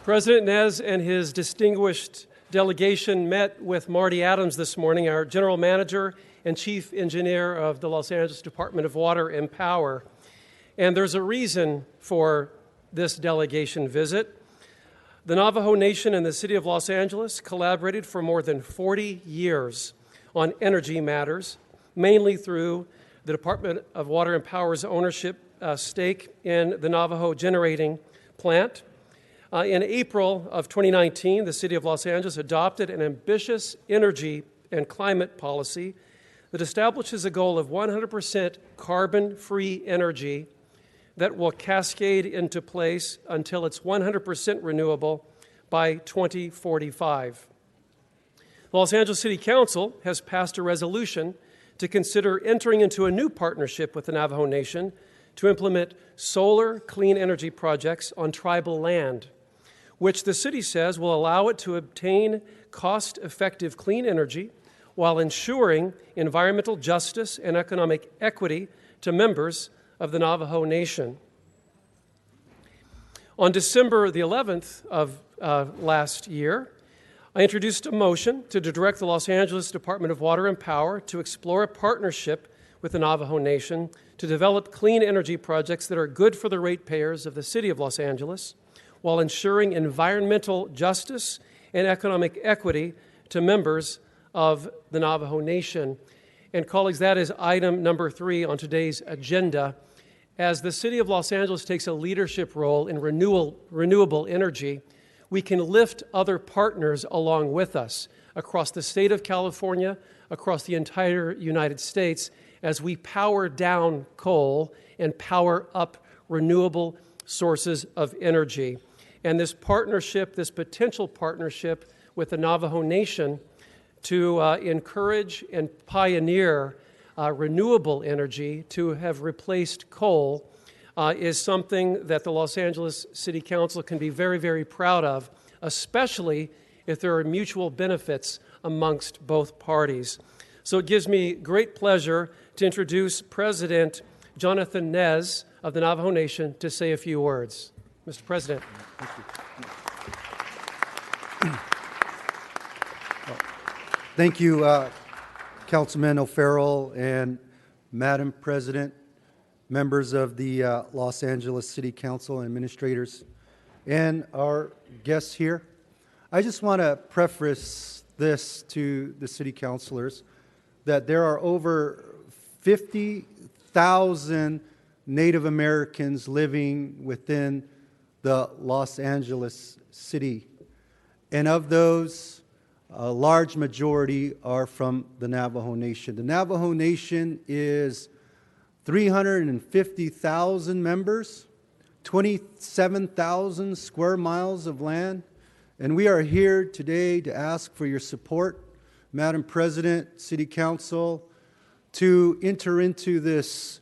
President Nez and his distinguished delegation met with Marty Adams this morning, our general manager and chief engineer of the Los Angeles Department of Water and Power. And there's a reason for this delegation visit. The Navajo Nation and the City of Los Angeles collaborated for more than 40 years on energy matters, mainly through the Department of Water and Power's ownership stake in the Navajo Generating Plant. In April of 2019, the City of Los Angeles adopted an ambitious energy and climate policy that establishes a goal of 100% carbon-free energy that will cascade into place until it's 100% renewable by 2045. The Los Angeles City Council has passed a resolution to consider entering into a new partnership with the Navajo Nation to implement solar clean energy projects on tribal land, which the city says will allow it to obtain cost-effective clean energy while ensuring environmental justice and economic equity to members of the Navajo Nation. On December the 11th of last year, I introduced a motion to direct the Los Angeles Department of Water and Power to explore a partnership with the Navajo Nation to develop clean energy projects that are good for the ratepayers of the City of Los Angeles, while ensuring environmental justice and economic equity to members of the Navajo Nation. And colleagues, that is item number 3 on today's agenda. As the City of Los Angeles takes a leadership role in renewable energy, we can lift other partners along with us across the state of California, across the entire United States, as we power down coal and power up renewable sources of energy. And this partnership, this potential partnership with the Navajo Nation to encourage and pioneer renewable energy to have replaced coal is something that the Los Angeles City Council can be very, very proud of, especially if there are mutual benefits amongst both parties. So it gives me great pleasure to introduce President Jonathan Nez of the Navajo Nation to say a few words. Mr. President. Thank you. Thank you, Councilman O'Farrell and Madam President, members of the Los Angeles City Council and administrators, and our guests here. I just want to preface this to the city councilors that there are over 50,000 Native Americans living within the Los Angeles city. And of those, a large majority are from the Navajo Nation. The Navajo Nation is 350,000 members, 27,000 square miles of land. And we are here today to ask for your support, Madam President, City Council, to enter into this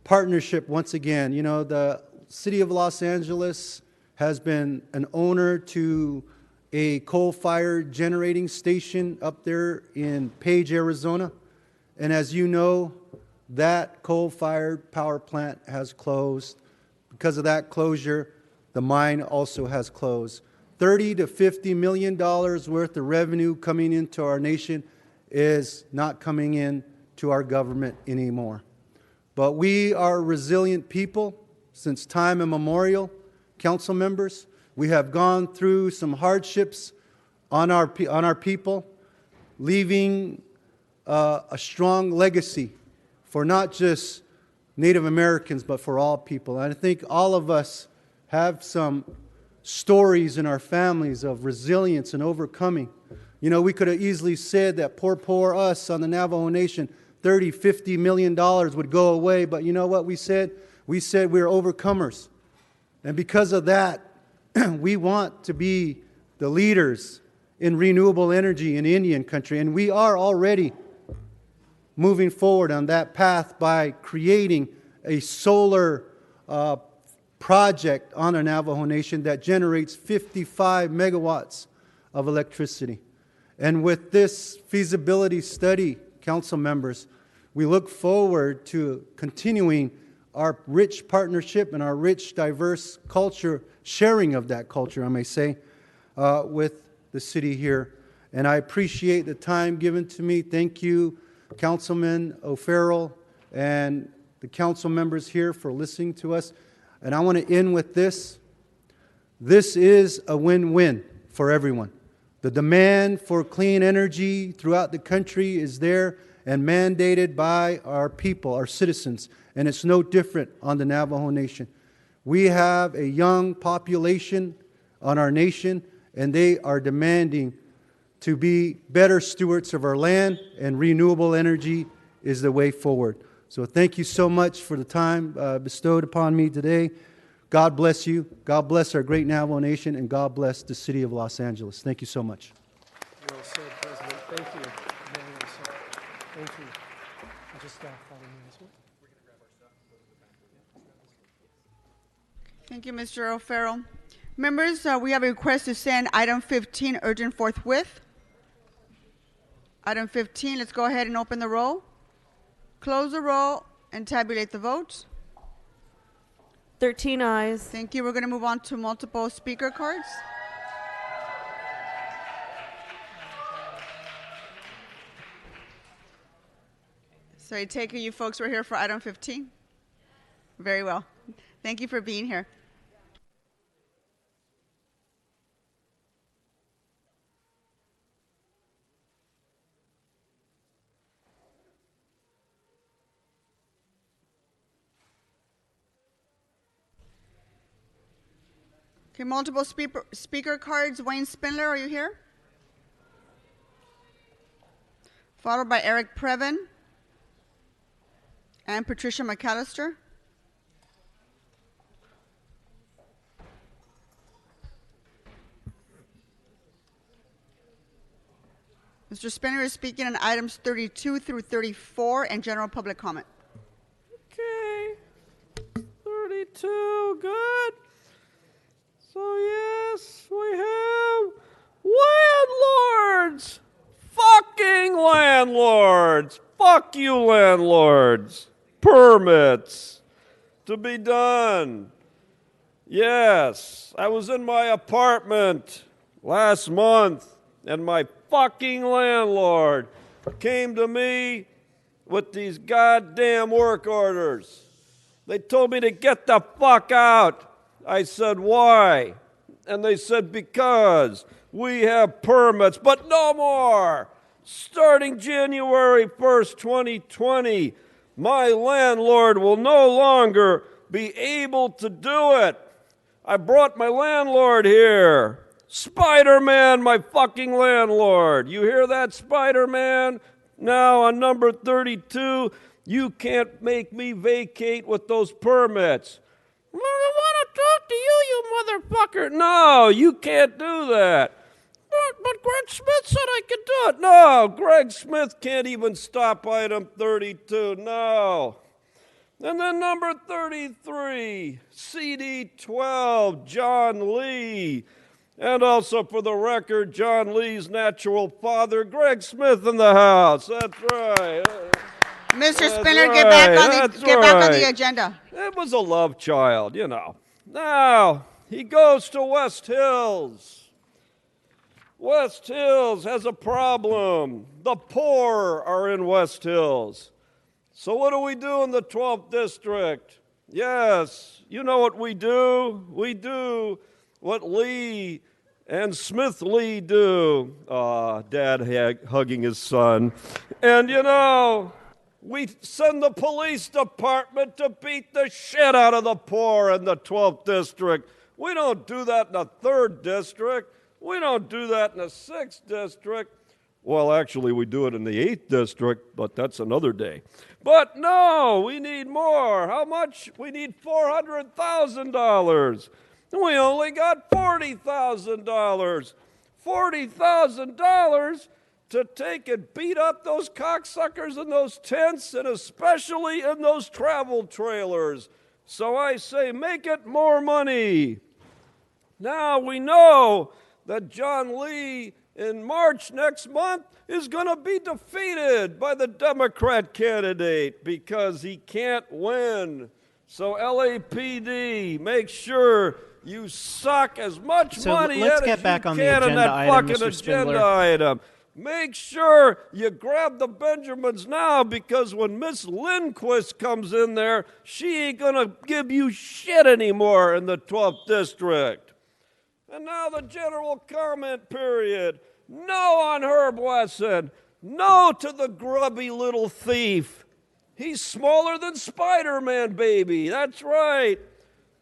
partnership once again. You know, the City of Los Angeles has been an owner to a coal-fired generating station up there in Page, Arizona. And as you know, that coal-fired power plant has closed. Because of that closure, the mine also has closed. $30 to $50 million worth of revenue coming into our nation is not coming in to our government anymore. But we are resilient people since time immemorial, council members. We have gone through some hardships on our people, leaving a strong legacy for not just Native Americans, but for all people. And I think all of us have some stories in our families of resilience and overcoming. You know, we could have easily said that poor us on the Navajo Nation, $30, $50 million would go away. But you know what we said? We said we're overcomers. And because of that, we want to be the leaders in renewable energy in Indian country. And we are already moving forward on that path by creating a solar project on the Navajo Nation that generates 55 megawatts of electricity. And with this feasibility study, council members, we look forward to continuing our rich partnership and our rich, diverse culture, sharing of that culture, I may say, with the city here. And I appreciate the time given to me. Thank you, Councilman O'Farrell and the council members here for listening to us. And I want to end with this. This is a win-win for everyone. The demand for clean energy throughout the country is there and mandated by our people, our citizens, and it's no different on the Navajo Nation. We have a young population on our nation, and they are demanding to be better stewards of our land, and renewable energy is the way forward. So thank you so much for the time bestowed upon me today. God bless you. God bless our great Navajo Nation, and God bless the city of Los Angeles. Thank you so much. Well said, President. Thank you. Very well said. Thank you. I'll just follow you this way. Thank you, Mr. O'Farrell. Members, we have a request to send item 15 urgent forthwith. Item 15, let's go ahead and open the roll, close the roll, and tabulate the votes. 13 ayes. Thank you. We're going to move on to multiple speaker cards. So I take it you folks were here for item 15? Very well. Thank you for being here. Okay, multiple speaker cards. Wayne Spindler, are you here? Followed by Eric Previn and Patricia McAllister. Mr. Spindler is speaking on items 32 through 34 and general public comment. Okay. 32, good. So yes, we have landlords. Fucking landlords. Fuck you, landlords. Permits to be done. Yes, I was in my apartment last month and my fucking landlord came to me with these goddamn work orders. They told me to get the fuck out. I said, why? And they said, because we have permits, but no more. Starting January 1st, 2020, my landlord will no longer be able to do it. I brought my landlord here. Spider-Man, my fucking landlord. You hear that, Spider-Man? Now on number 32, you can't make me vacate with those permits. I want to talk to you, you motherfucker. No, you can't do that. But Greg Smith said I could do it. No, Greg Smith can't even stop item 32. No. And then number 33, CD 12, John Lee. And also for the record, John Lee's natural father, Greg Smith, in the house. That's right. Mr. Spinner, get back on the agenda. It was a love child, you know. Now, he goes to West Hills. West Hills has a problem. The poor are in West Hills. So what do we do in the 12th District? Yes, you know what we do? We do what Lee and Smith Lee do. Dad hugging his son. And you know, we send the police department to beat the shit out of the poor in the 12th District. We don't do that in the 3rd District. We don't do that in the 6th District. Well, actually, we do it in the 8th District, but that's another day. But no, we need more. How much? We need $400,000. We only got $40,000. $40,000 to take and beat up those cocksuckers in those tents, and especially in those travel trailers. So I say, make it more money. Now we know that John Lee in March next month is going to be defeated by the Democrat candidate because he can't win. So LAPD, make sure you suck as much money let's in get as back you on the can in agenda that item, fucking Mr. agenda Spindler. item. Make sure you grab the Benjamins now, because when Miss Lindquist comes in there, she ain't going to give you shit anymore in the 12th District. And now the general comment period. No on Herb Wesson. No to the grubby little thief. He's smaller than Spider-Man, baby. That's right.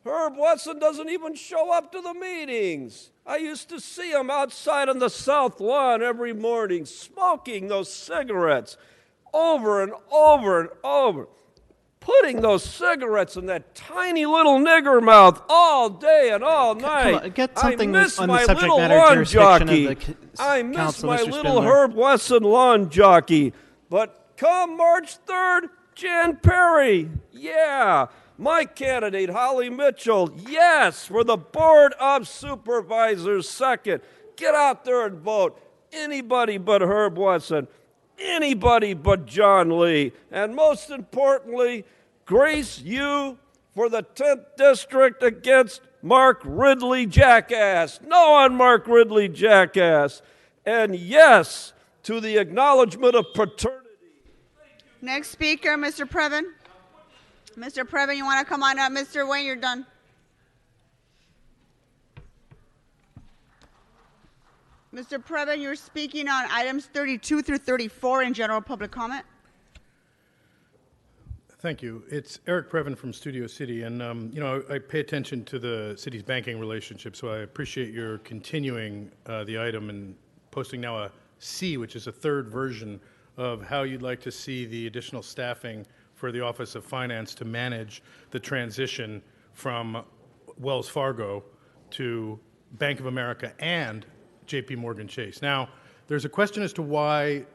Herb Wesson doesn't even show up to the meetings. I used to see him outside on the South Lawn every morning smoking those cigarettes over and over and over, putting those cigarettes in that tiny little nigger mouth all day and all night. on, get something I miss on the my subject little matter lawn jurisdiction of jockey. the I miss council, my Mr. little Spindler. Herb Wesson lawn jockey. But come March 3rd, Jan Perry, yeah. My candidate, Holly Mitchell, yes, for the Board of Supervisors second. Get out there and vote. Anybody but Herb Wesson. Anybody but John Lee. And most importantly, Grace Yu for the 10th District against Mark Ridley Jackass. No on Mark Ridley Jackass. And yes to the acknowledgement of paternity. Next speaker, Mr. Previn. Mr. Previn, you want to come on up? Mr. Wayne, you're done. Mr. Previn, you're speaking on items 32 through 34 in general public comment. Thank you. It's Eric Previn from Studio City, and I pay attention to the city's banking relationship, so I appreciate your continuing the item and posting now a C, which is a third version of how you'd like to see the additional staffing for the Office of Finance to manage the transition from Wells Fargo to Bank of America and JP Morgan Chase. Now, there's a question as to why,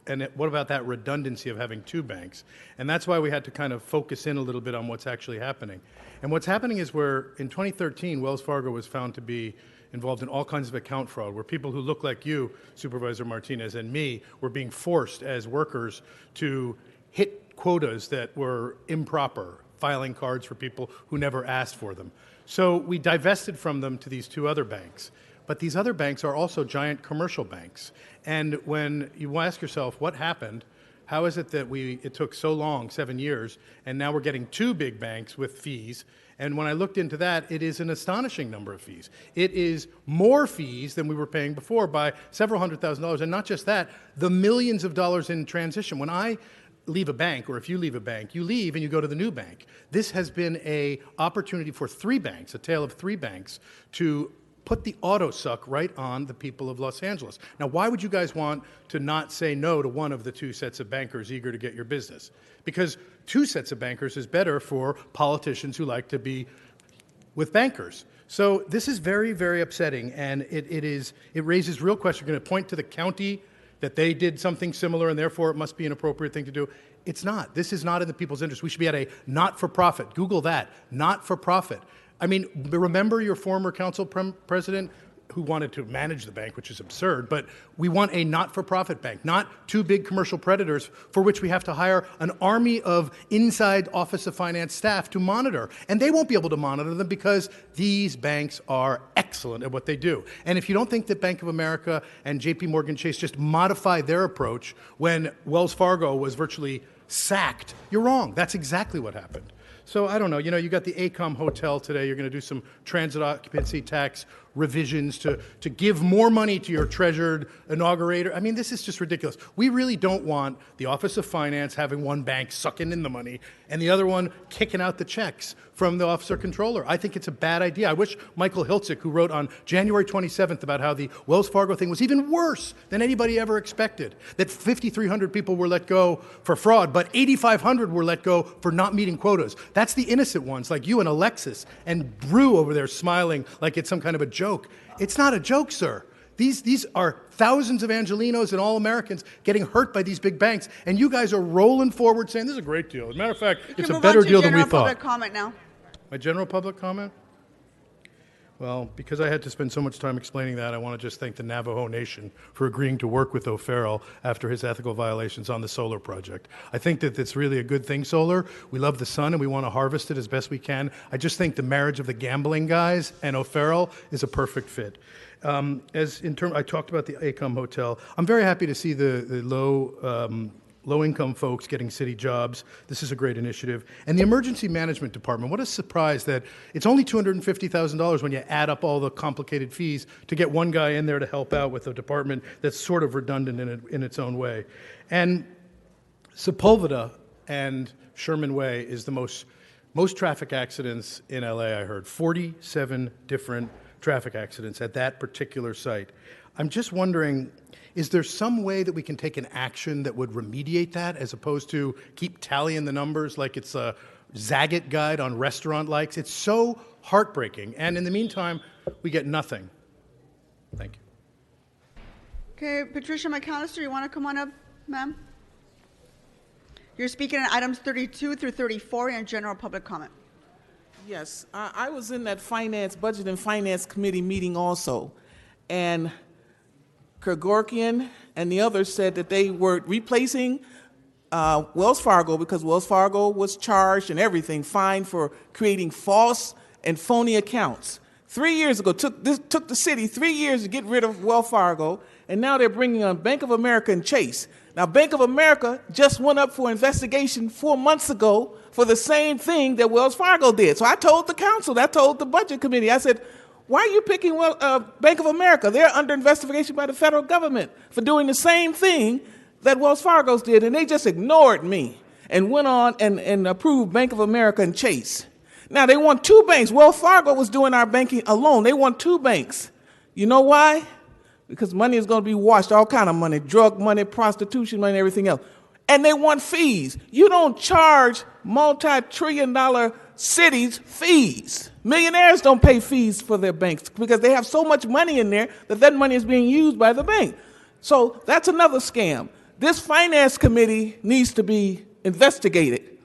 and what about that redundancy of having two banks? And that's why we had to kind of focus in a little bit on what's actually happening. And what's happening is where in 2013, Wells Fargo was found to be involved in all kinds of account fraud, where people who look like you, Supervisor Martinez, and me, were being forced as workers to hit quotas that were improper, filing cards for people who never asked for them. So we divested from them to these two other banks. but these other banks are also giant commercial banks. And when you ask yourself what happened, how is it that it took so long, 7 years, and now we're getting 2 big banks with fees? And when I looked into that, it is an astonishing number of fees. It is more fees than we were paying before by several $100,000. And not just that, the millions of dollars in transition. When I leave a bank, or if you leave a bank, you leave and you go to the new bank. This has been an opportunity for 3 banks, a tale of 3 banks, to put the auto suck right on the people of Los Angeles. Now, why would you guys want to not say no to one of the 2 sets of bankers eager to get your business? Because 2 sets of bankers is better for politicians who like to be with bankers. So this is very, very upsetting, and it raises real questions. You're going to point to the county that they did something similar, and therefore it must be an appropriate thing to do. It's not. This is not in the people's interest. We should be at a not-for-profit. Google that. Not-for-profit. I mean, remember your former council president who wanted to manage the bank, which is absurd, but we want a not-for-profit bank, not 2 big commercial predators for which we have to hire an army of inside Office of Finance staff to monitor. And they won't be able to monitor them because these banks are excellent at what they do. And if you don't think that Bank of America and JP Morgan Chase just modified their approach when Wells Fargo was virtually sacked, you're wrong. That's exactly what happened. So I don't know, you got the ACOM Hotel today. You're going to do some transit occupancy tax revisions to give more money to your treasured inaugurator. I mean, this is just ridiculous. We really don't want the Office of Finance having one bank sucking in the money and the other one kicking out the checks from the officer controller. I think it's a bad idea. I wish Michael Hiltzik, who wrote on January 27th about how the Wells Fargo thing was even worse than anybody ever expected, that 5,300 people were let go for fraud, but 8,500 were let go for not meeting quotas. That's the innocent ones, like you and Alexis and Brew over there smiling like it's some kind of a joke. It's not a joke, sir. These are thousands of Angelenos and all Americans getting hurt by these big banks, and you guys are rolling forward saying this is a great deal. As a matter of fact, it's a better deal than we thought. General public comment now. My general public comment? Well, because I had to spend so much time explaining that, I want to just thank the Navajo Nation for agreeing to work with O'Farrell after his ethical violations on the solar project. I think that it's really a good thing, solar. We love the sun and we want to harvest it as best we can. I just think the marriage of the gambling guys and O'Farrell is a perfect fit. I talked about the ACOM Hotel. I'm very happy to see the low-income folks getting city jobs. This is a great initiative. And the Emergency Management Department, what a surprise that it's only $250,000 when you add up all the complicated fees to get one guy in there to help out with a department that's sort of redundant in its own way. And Sepulveda and Sherman Way is the most traffic accidents in LA, I heard. 47 different traffic accidents at that particular site. I'm just wondering, is there some way that we can take an action that would remediate that as opposed to keep tallying the numbers like it's a Zagat guide on restaurant likes? It's so heartbreaking. And in the meantime, we get nothing. Thank you. Okay, Patricia McAllister, you want to come on up, ma'am? You're speaking on items 32 through 34 in general public comment. Yes, I was in that Budget and Finance Committee meeting also, and Kergorkian and the others said that they were replacing Wells Fargo because Wells Fargo was charged and everything, fined for creating false and phony accounts. 3 years ago, took the city 3 years to get rid of Wells Fargo, and now they're bringing on Bank of America and Chase. Now, Bank of America just went up for investigation 4 months ago for the same thing that Wells Fargo did. So I told the council, I told the Budget Committee, I said, why are you picking Bank of America? They're under investigation by the federal government for doing the same thing that Wells Fargo's did, and they just ignored me and went on and approved Bank of America and Chase. Now, they want 2 banks. Wells Fargo was doing our banking alone. They want 2 banks. You know why? Because money is going to be washed, all kind of money, drug money, prostitution money, everything else. And they want fees. You don't charge multi-trillion-dollar cities fees. Millionaires don't pay fees for their banks because they have so much money in there that money is being used by the bank. So that's another scam. This finance committee needs to be investigated.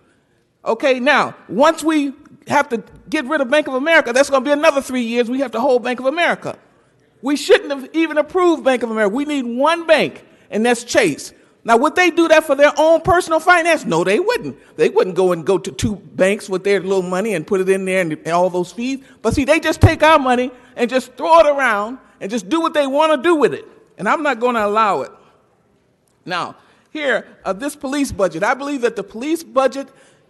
Okay, now, once we have to get rid of Bank of America, that's going to be another 3 years. We have to hold Bank of America. We shouldn't have even approved Bank of America. We need one bank, and that's Chase. Now, would they do that for their own personal finance? No, they wouldn't. They wouldn't go to 2 banks with their little money and put it in there and all those fees. But see, they just take our money and just throw it around and just do what they want to do with it. And I'm not going to allow it. Now, here, this police budget, I believe that the police budget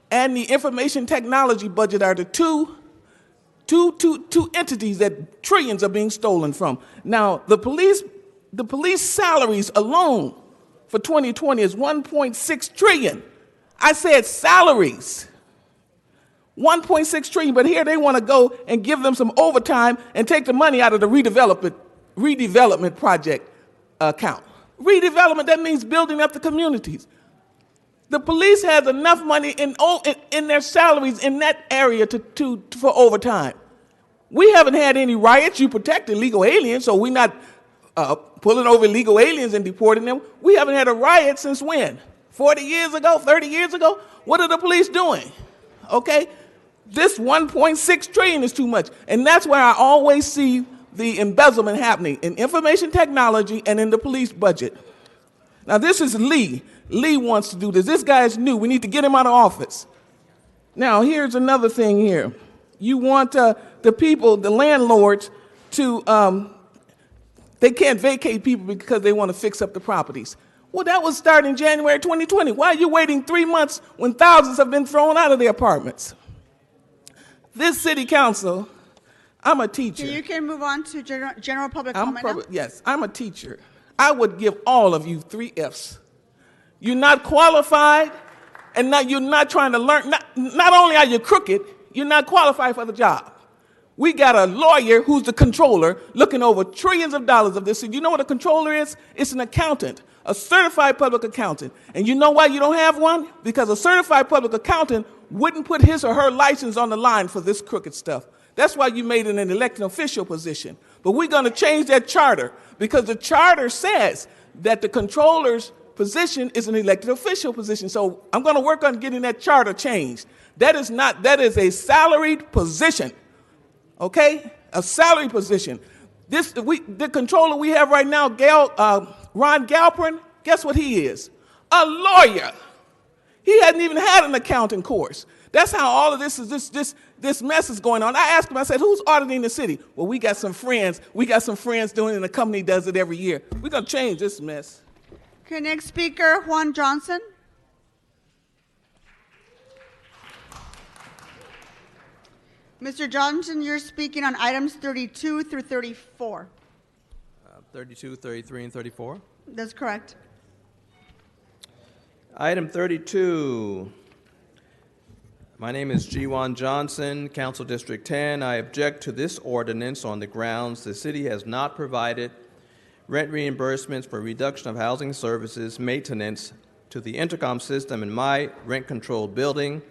and the information technology budget are the two entities that trillions are being stolen from. Now, the police salaries alone for 2020 is 1.6 trillion. I said salaries. 1.6 trillion, but here they want to go and give them some overtime and take the money out of the redevelopment project account. Redevelopment, that means building up the communities. The police has enough money in their salaries in that area for overtime. We haven't had any riots. You protect illegal aliens, so we're not pulling over illegal aliens and deporting them. We haven't had a riot since when? 40 years ago, 30 years ago? What are the police doing? Okay? This 1.6 trillion is too much. And that's where I always see the embezzlement happening, in information technology and in the police budget. Now, this is Lee. Lee wants to do this. This guy is new. We need to get him out of office. Now, here's another thing here. You want the people, the landlords, to, they can't vacate people because they want to fix up the properties. Well, that was starting January 2020. Why are you waiting 3 months when thousands have been thrown out of their apartments? This city council, I'm a teacher. So you can move on to general public comment now? Yes, I'm a teacher. I would give all of you 3 Fs. You're not qualified, and you're not trying to learn. Not only are you crooked, you're not qualified for the job. We got a lawyer who's the controller looking over trillions of dollars of this. And you know what a controller is? It's an accountant, a certified public accountant. And you know why you don't have one? Because a certified public accountant wouldn't put his or her license on the line for this crooked stuff. That's why you made it an elected official position. But we're going to change that charter because the charter says that the controller's position is an elected official position. So I'm going to work on getting that charter changed. That is a salaried position. Okay? A salaried position. The controller we have right now, Ron Galperin, guess what he is? A lawyer. He hadn't even had an accounting course. That's how all of this mess is going on. I asked him, I said, who's auditing the city? Well, we got some friends. We got some friends doing it, and the company does it every year. We're going to change this mess. Okay, next speaker, Juan Johnson. Mr. Johnson, you're speaking on items 32 through 34. 32, 33, and 34? That's correct. Item 32. My name is G. Juan Johnson, Council District 10. I object to this ordinance on the grounds the city has not provided rent reimbursements for reduction of housing services maintenance to the intercom system in my rent-controlled building,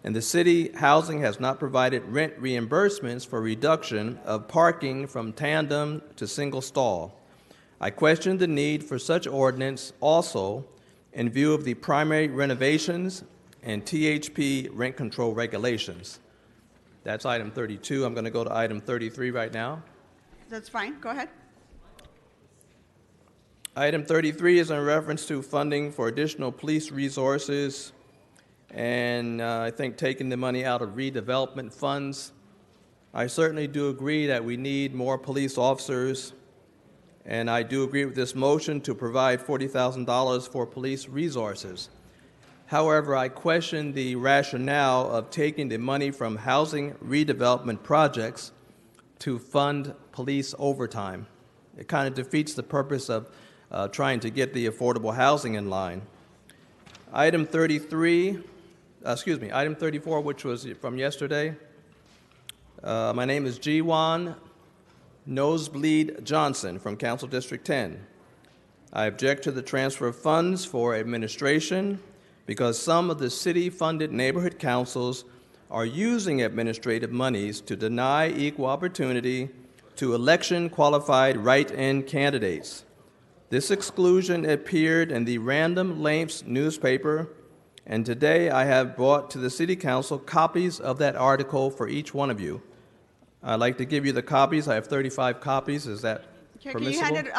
and the city housing has not provided rent reimbursements for reduction of parking from tandem to single stall. I question the need for such ordinance also in view of the primary renovations and THP rent control regulations. That's item 32. I'm going to go to item 33 right now. That's fine. Go ahead. Item 33 is in reference to funding for additional police resources and I think taking the money out of redevelopment funds. I certainly do agree that we need more police officers, and I do agree with this motion to provide $40,000 for police resources. However, I question the rationale of taking the money from housing redevelopment projects to fund police overtime. It kind of defeats the purpose of trying to get the affordable housing in line. Item 34, which was from yesterday. My name is G. Juan Nosebleed Johnson from Council District 10. I object to the transfer of funds for administration because some of the city-funded neighborhood councils are using administrative monies to deny equal opportunity to election-qualified write-in candidates. This exclusion appeared in the Random Lengths newspaper, and today I have brought to the City Council copies of that article for each one of you. I'd like to give you the copies. I have 35 copies. Is that permissible? Can you hand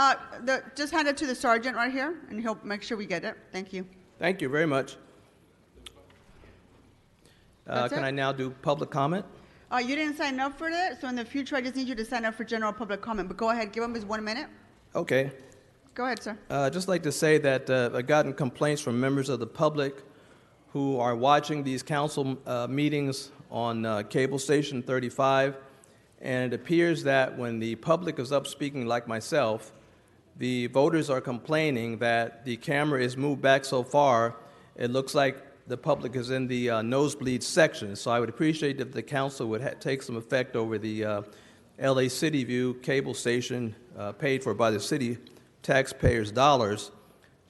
it, just hand it to the sergeant right here, and he'll make sure we get it. Thank you. Thank you very much. Can I now do public comment? You didn't sign up for that, so in the future, I just need you to sign up for general public comment. But go ahead, give him his 1 minute. Okay. Go ahead, sir. I'd just like to say that I've gotten complaints from members of the public who are watching these council meetings on cable station 35, and it appears that when the public is up speaking like myself, the voters are complaining that the camera is moved back so far, it looks like the public is in the nosebleed section. So I would appreciate if the council would take some effect over the LA City View cable station paid for by the city taxpayers' dollars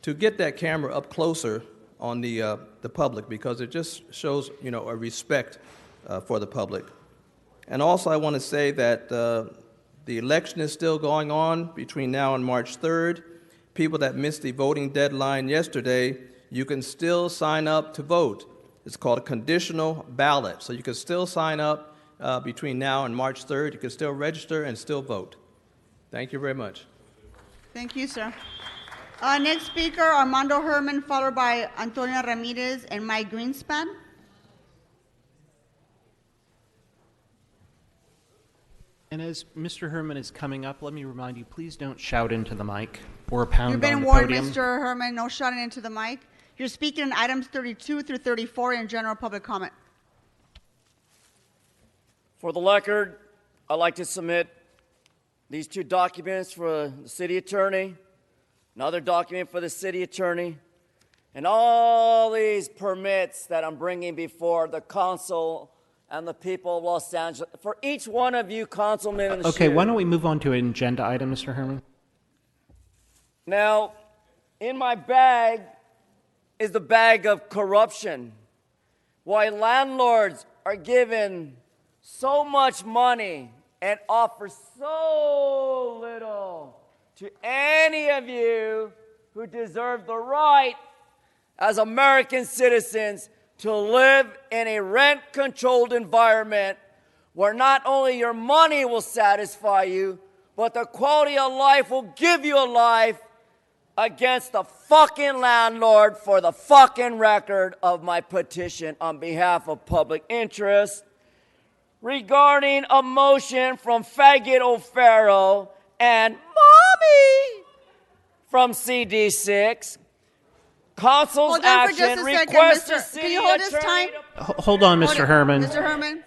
to get that camera up closer on the public, because it just shows, you know, a respect for the public. And also I want to say that the election is still going on between now and March 3rd. People that missed the voting deadline yesterday, you can still sign up to vote. It's called a conditional ballot. So you can still sign up between now and March 3rd. You can still register and still vote. Thank you very much. Thank you, sir. Next speaker, Armando Herman, followed by Antonio Ramirez and Mike Greenspan. And as Mr. Herman is coming up, let me remind you, please don't shout into the mic or pound You've on been the warned, podium. Mr. Herman, no shouting into the mic. You're speaking on items 32 through 34 in general public comment. For the record, I'd like to submit these two documents for the city attorney, another document for the city attorney, and all these permits that I'm bringing before the council and the people of Los Angeles. For each one of you councilmen in the Okay, why don't we move on to an agenda item, Mr. Herman? Now, in my bag is the bag of corruption. Why landlords are given so much money and offer so little to any of you who deserve the right as American citizens to live in a rent-controlled environment where not only your money will satisfy you, but the quality of life will give you a life against the fucking landlord. For the fucking record of my petition on behalf of public interest regarding a motion from Faggot O'Farrell and Mommy from CD6. Council's Hold on for action just a second, requests the Mr. city Can you hold his attorney time? Hold on, Mr. Herman. Mr. Herman.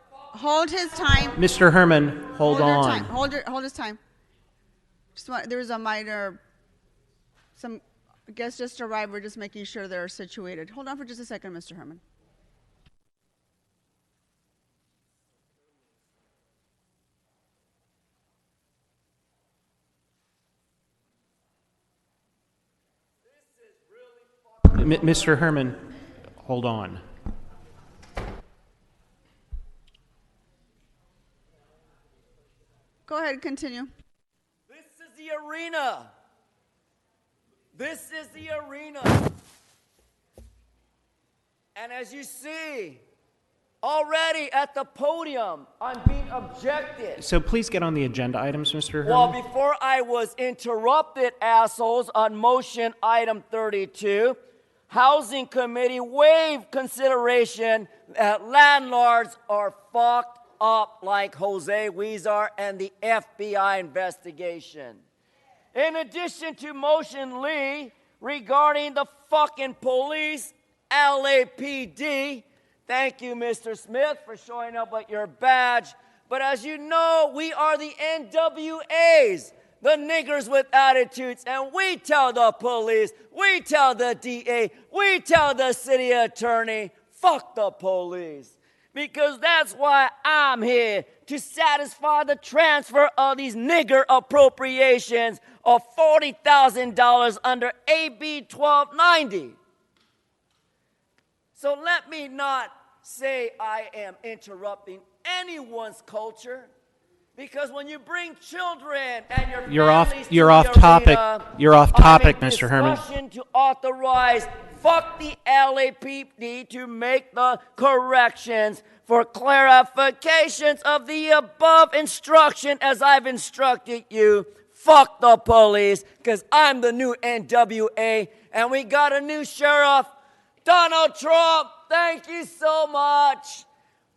Hold his time. Mr. Herman, hold your on. time. Hold his time. There was a minor, some guests just arrived. We're just making sure they're situated. Hold on for just a second, Mr. Herman. Mr. Herman, hold on. Go ahead, continue. This is the arena. This is the arena. And as you see, already at the podium, I'm being objected. So please get on the agenda items, Mr. Herman. Well, before I was interrupted, assholes, on motion item 32, Housing Committee waived consideration that landlords are fucked up like Jose Huizar and the FBI investigation. In addition to motion Lee regarding the fucking police, LAPD, thank you, Mr. Smith, for showing up with your badge. But as you know, we are the NWAs, the niggers with attitudes, and we tell the police, we tell the DA, we tell the city attorney, fuck the police. Because that's why I'm here, to satisfy the transfer of these nigger appropriations of $40,000 under AB 1290. So let me not say I am interrupting anyone's culture, because when you bring children and your You're off topic. You're off topic, Mr. Herman. Discussion to authorize fuck the LAPD to make the corrections for clarifications of the above instruction as I've instructed you. Fuck the police, because I'm the new NWA, and we got a new sheriff, Donald Trump. Thank you so much.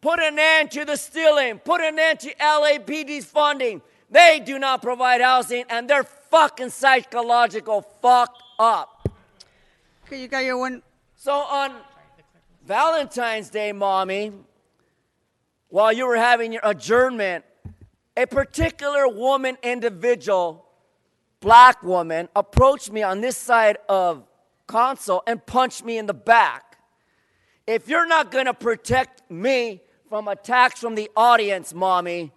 Put an end to the stealing. Put an end to LAPD's funding. They do not provide housing, and they're fucking psychological fuck up. Okay, you got your one. So on Valentine's Day, Mommy, while you were having your adjournment, a particular woman, individual, black woman, approached me on this side of console and punched me in the back. If you're not going to protect me from attacks from the audience, Mommy,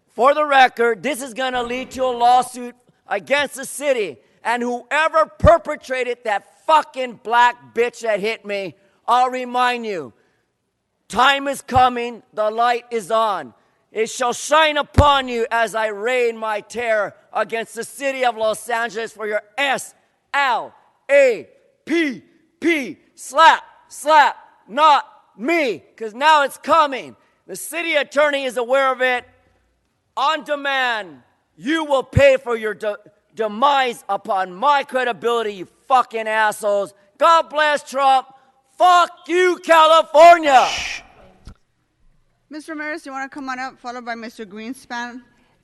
for the record, this is going to lead to a lawsuit against the city. And whoever perpetrated that fucking black bitch that hit me, I'll remind you, time is coming, the light is on. It shall shine upon you as I rain my terror against the city of Los Angeles for your SLAPP. Slap, slap, not me, because now it's coming. The city attorney is aware of it. On demand, you will pay for your demise upon my credibility, you fucking assholes. God bless Trump. Fuck you, California. Ms. Ramirez, you want to come on up, followed by Mr. Greenspan?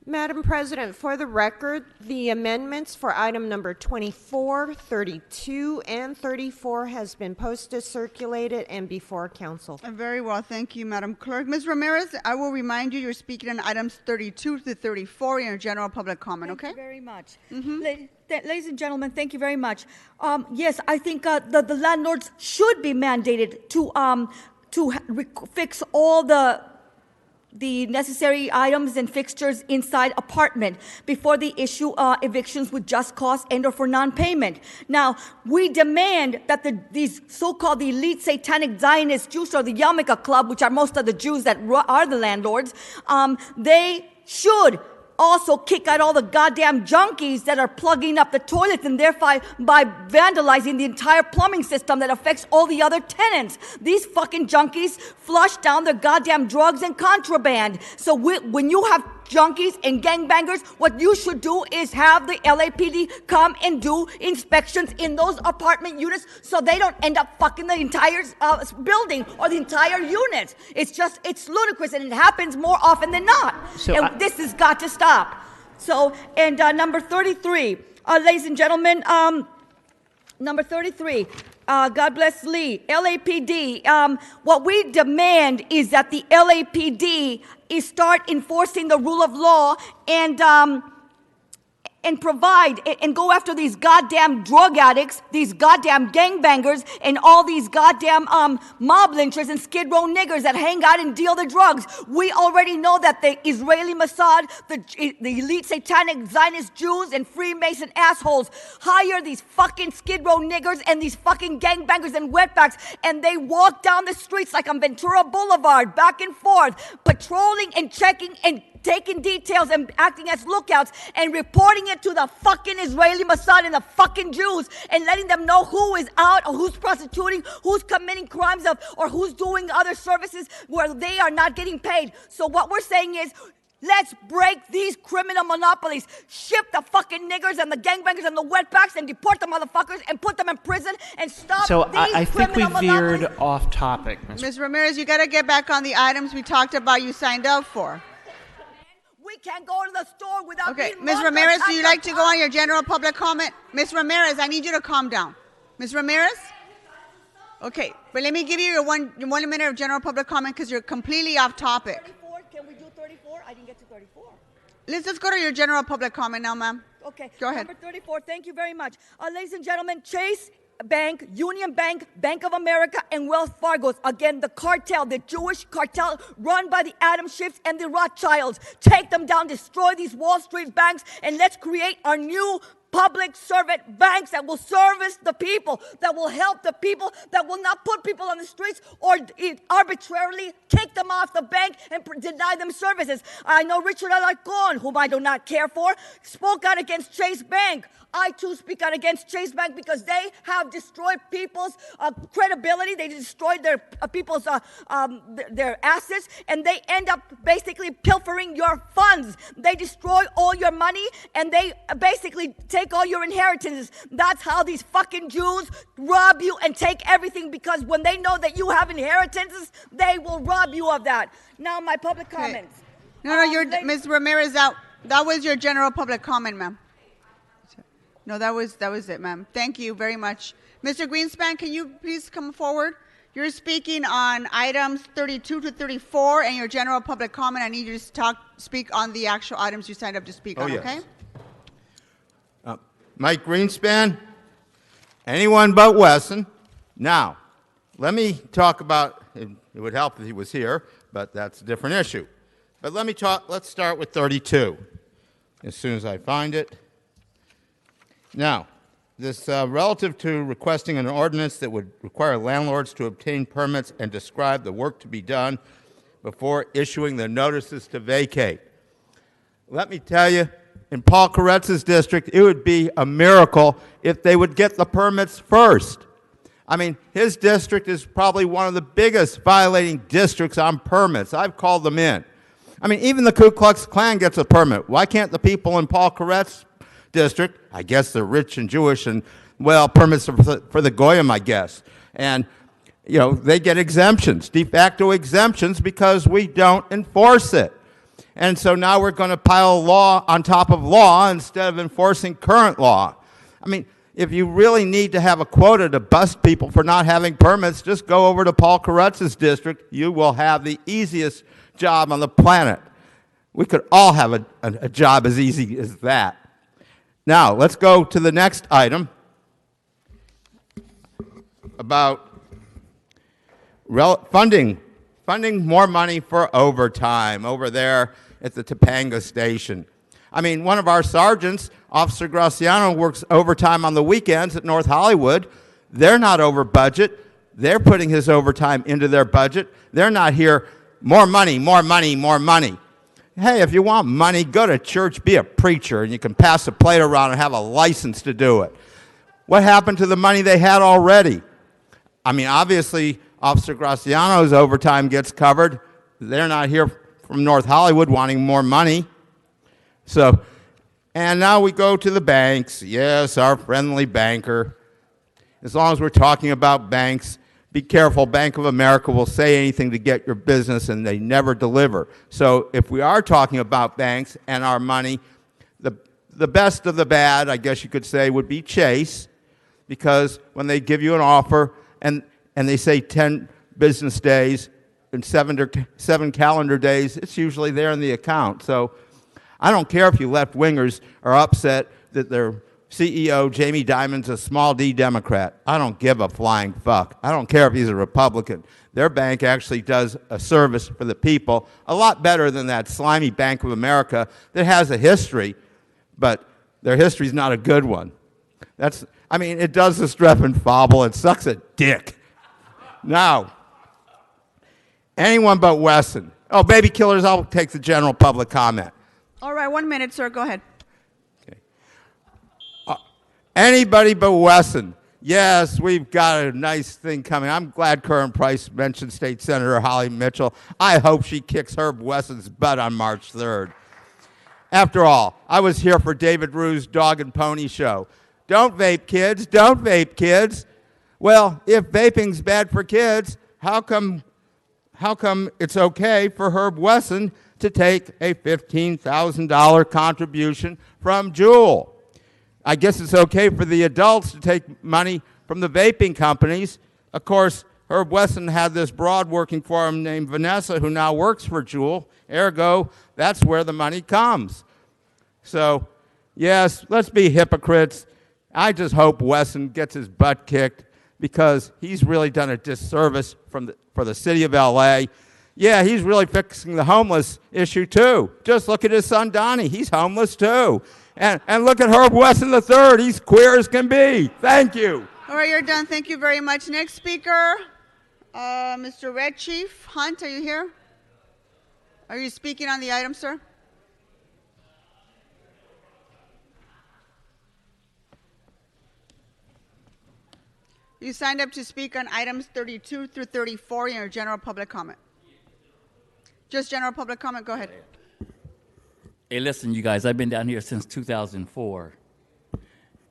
Madam President, for the record, the amendments for item number 24, 32, and 34 has been posted, circulated, and before council. Very well. Thank you, Madam Clerk. Ms. Ramirez, I will remind you you're speaking on items 32 to 34 in your general public comment, okay? Thank you very much. Ladies and gentlemen, thank you very much. Yes, I think the landlords should be mandated to fix all the necessary items and fixtures inside apartment before they issue evictions with just cause and or for non-payment. Now, we demand that these so-called elite satanic Zionist Jews or the Yarmulke Club, which are most of the Jews that are the landlords, they should also kick out all the goddamn junkies that are plugging up the toilets and thereby by vandalizing the entire plumbing system that affects all the other tenants. These fucking junkies flush down their goddamn drugs and contraband. So when you have junkies and gangbangers, what you should do is have the LAPD come and do inspections in those apartment units so they don't end up fucking the entire building or the entire units. It's ludicrous, and it happens more often than not. This has got to stop. So, and number 33, ladies and gentlemen, number 33, God bless Lee, LAPD. What we demand is that the LAPD start enforcing the rule of law and provide and go after these goddamn drug addicts, these goddamn gangbangers, and all these goddamn mob lynchers and Skid Row niggers that hang out and deal the drugs. We already know that the Israeli Mossad, the elite satanic Zionist Jews and Freemason assholes hire these fucking Skid Row niggers and these fucking gangbangers and wetbacks, and they walk down the streets like on Ventura Boulevard, back and forth, patrolling and checking and taking details and acting as lookouts and reporting it to the fucking Israeli Mossad and the fucking Jews and letting them know who is out or who's prostituting, who's committing crimes or who's doing other services where they are not getting paid. So what we're saying is, let's break these criminal monopolies. Ship the fucking niggers and the gangbangers and the wetbacks and deport the motherfuckers and put them in prison and stop So these I think we criminal veered monopolies. off topic, Ms. Ramirez, you got to get back on the items we talked about you signed up for. We can't go to the store without Okay, being Ms. mugged Ramirez, or do you like to go on your general public comment? Ms. Ramirez, I need you to calm down. Ms. Ramirez? Okay, but let me give you your one minute of general public comment because you're completely off topic. 34, can we do 34? I didn't get to 34. Let's just go to your general public comment now, ma'am. Okay. Go ahead. Number 34, thank you very much. Ladies and gentlemen, Chase Bank, Union Bank, Bank of America, and Wells Fargo. Again, the cartel, the Jewish cartel run by the Adam Schiffs and the Rothschilds. Take them down, destroy these Wall Street banks, and let's create our new public servant banks that will service the people, that will help the people, that will not put people on the streets or arbitrarily take them off the bank and deny them services. I know Richard Alarcon, whom I do not care for, spoke out against Chase Bank. I too speak out against Chase Bank because they have destroyed people's credibility. They destroyed their people's their assets, and they end up basically pilfering your funds. They destroy all your money, and they basically take take all your inheritances. That's how these fucking Jews rob you and take everything, because when they know that you have inheritances, they will rob you of that. Now, my public comments. No, Ms. Ramirez, that was your general public comment, ma'am. No, that was it, ma'am. Thank you very much. Mr. Greenspan, can you please come forward? You're speaking on items 32 to 34 and your general public comment. I need you to speak on the actual items you signed up to speak on, yes. okay? Mike Greenspan, anyone but Wesson. Now, let me talk about, it would help if he was here, but that's a different issue. But let's start with 32, as soon as I find it. Now, this relative to requesting an ordinance that would require landlords to obtain permits and describe the work to be done before issuing the notices to vacate. Let me tell you, in Paul Koretz's district, it would be a miracle if they would get the permits first. I mean, his district is probably one of the biggest violating districts on permits. I've called them in. I mean, even the Ku Klux Klan gets a permit. Why can't the people in Paul Koretz's district, I guess they're rich and Jewish, and, well, permits for the Goyim, I guess. And, you know, they get exemptions, de facto exemptions, because we don't enforce it. And so now we're going to pile law on top of law instead of enforcing current law. I mean, if you really need to have a quota to bust people for not having permits, just go over to Paul Koretz's district. You will have the easiest job on the planet. We could all have a job as easy as that. Now, let's go to the next item about funding more money for overtime over there at the Topanga station. I mean, one of our sergeants, Officer Graciano, works overtime on the weekends at North Hollywood. They're not over budget. They're putting his overtime into their budget. They're not here, more money, more money, more money. Hey, if you want money, go to church, be a preacher, and you can pass a plate around and have a license to do it. What happened to the money they had already? I mean, obviously, Officer Graciano's overtime gets covered. They're not here from North Hollywood wanting more money. So, and now we go to the banks. Yes, our friendly banker. As long as we're talking about banks, be careful. Bank of America will say anything to get your business, and they never deliver. So if we are talking about banks and our money, the best of the bad, I guess you could say, would be Chase, because when they give you an offer and they say 10 business days and 7 calendar days, it's usually there in the account. So I don't care if you left-wingers are upset that their CEO, Jamie Dimon's a small D Democrat. I don't give a flying fuck. I don't care if he's a Republican. Their bank actually does a service for the people a lot better than that slimy Bank of America that has a history, but their history's not a good one. I mean, it does the strep and fobble. It sucks a dick. Now, anyone but Wesson. Oh, baby killers, I'll take the general public comment. All right, 1 minute, sir. Go ahead. Anybody but Wesson. Yes, we've got a nice thing coming. I'm glad Curran Price mentioned State Senator Holly Mitchell. I hope she kicks Herb Wesson's butt on March 3rd. After all, I was here for David Rue's Dog and Pony Show. Don't vape, kids. Don't vape, kids. Well, if vaping's bad for kids, how come it's okay for Herb Wesson to take a $15,000 contribution from Juul? I guess it's okay for the adults to take money from the vaping companies. Of course, Herb Wesson had this broad working for him named Vanessa, who now works for Juul. Ergo, that's where the money comes. So, yes, let's be hypocrites. I just hope Wesson gets his butt kicked, because he's really done a disservice for the city of L.A. Yeah, he's really fixing the homeless issue, too. Just look at his son, Donnie. He's homeless, too. And look at Herb Wesson III. He's queer as can be. Thank you. All right, you're done. Thank you very much. Next speaker, Mr. Red Chief Hunt, are you here? Are you speaking on the item, sir? You signed up to speak on items 32 through 34 in your general public comment. Just general public comment. Go ahead. Hey, listen, you guys, I've been down here since 2004.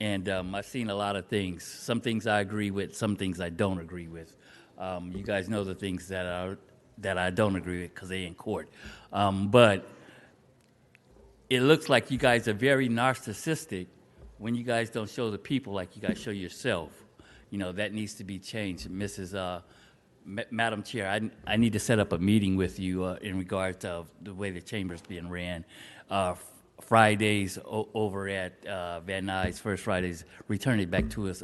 And I've seen a lot of things. Some things I agree with, some things I don't agree with. You guys know the things that I don't agree with because they're in court. But it looks like you guys are very narcissistic when you guys don't show the people like you guys show yourself. You know, that needs to be changed. Madam Chair, I need to set up a meeting with you in regards to the way the chamber's being ran. Fridays over at Van Nuys, First Fridays, return it back to us,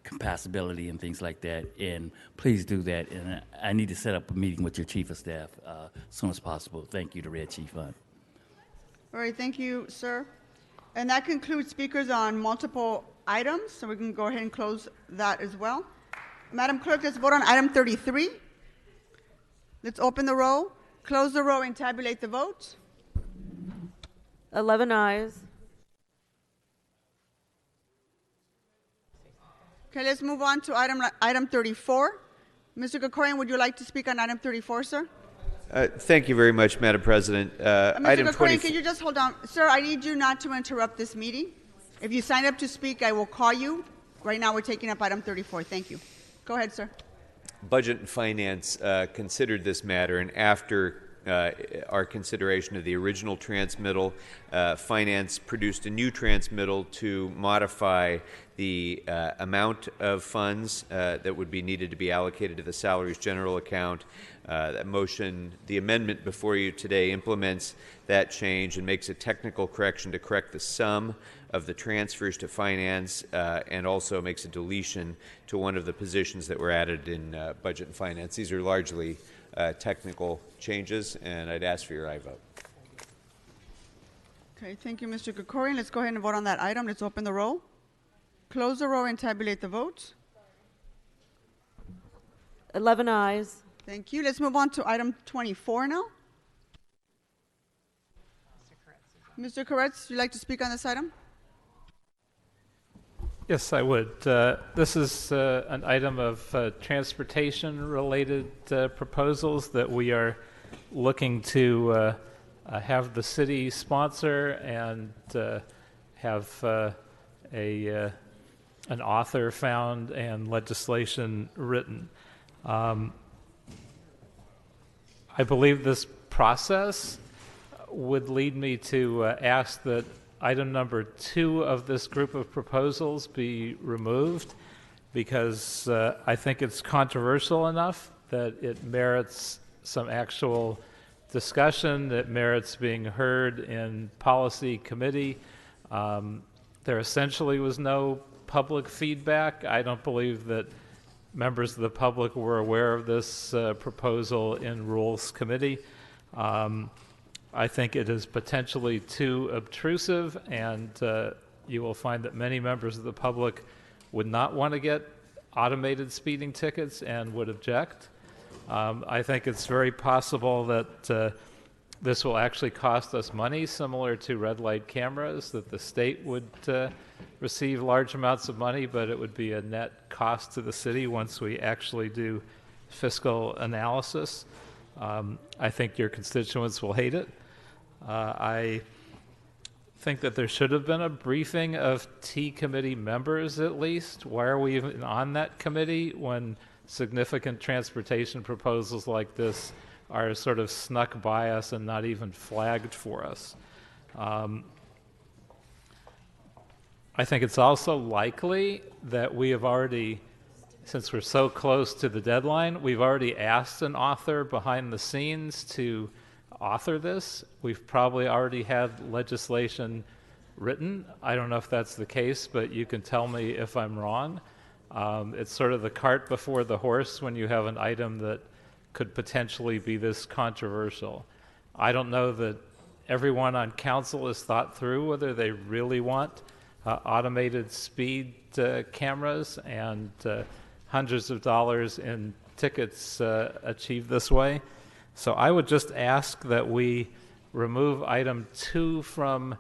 compatibility and things like that. And please do that. And I need to set up a meeting with your chief of staff as soon as possible. Thank you to Red Chief Fund. All right, thank you, sir. And that concludes speakers on multiple items, so we can go ahead and close that as well. Madam Clerk, let's vote on item 33. Let's open the roll, close the roll, and tabulate the votes. 11 ayes. Okay, let's move on to item 34. Mr. Krikorian, would you like to speak on item 34, sir? Thank you very much, Madam President. Mr. Krikorian, can you just hold on? Sir, I need you not to interrupt this meeting. If you sign up to speak, I will call you. Right now, we're taking up item 34. Thank you. Go ahead, sir. Budget and Finance considered this matter, and after our consideration of the original transmittal, Finance produced a new transmittal to modify the amount of funds that would be needed to be allocated to the Salaries General Account. That motion, the amendment before you today, implements that change and makes a technical correction to correct the sum of the transfers to Finance, and also makes a deletion to one of the positions that were added in Budget and Finance. These are largely technical changes, and I'd ask for your aye vote. Okay, thank you, Mr. Krikorian. Let's go ahead and vote on that item. Let's open the roll, close the roll, and tabulate the votes. 11 ayes. Thank you. Let's move on to item 24 now. Mr. Koretz, would you like to speak on this item? Yes, I would. This is an item of transportation-related proposals that we are looking to have the city sponsor and have an author found and legislation written. I believe this process would lead me to ask that item number 2 of this group of proposals be removed because I think it's controversial enough that it merits some actual discussion, that merits being heard in policy committee. There essentially was no public feedback. I don't believe that members of the public were aware of this proposal in Rules Committee. I think it is potentially too obtrusive, and you will find that many members of the public would not want to get automated speeding tickets and would object. I think it's very possible that this will actually cost us money, similar to red light cameras, that the state would receive large amounts of money, but it would be a net cost to the city once we actually do fiscal analysis. I think your constituents will hate it. I think that there should have been a briefing of T committee members at least. Why are we even on that committee when significant transportation proposals like this are sort of snuck by us and not even flagged for us? I think it's also likely that we have already, since we're so close to the deadline, we've already asked an author behind the scenes to author this. We've probably already had legislation written. I don't know if that's the case, but you can tell me if I'm wrong. It's sort of the cart before the horse when you have an item that could potentially be this controversial. I don't know that everyone on council has thought through whether they really want automated speed cameras and hundreds of dollars in tickets achieved this way. So I would just ask that we remove item 2 from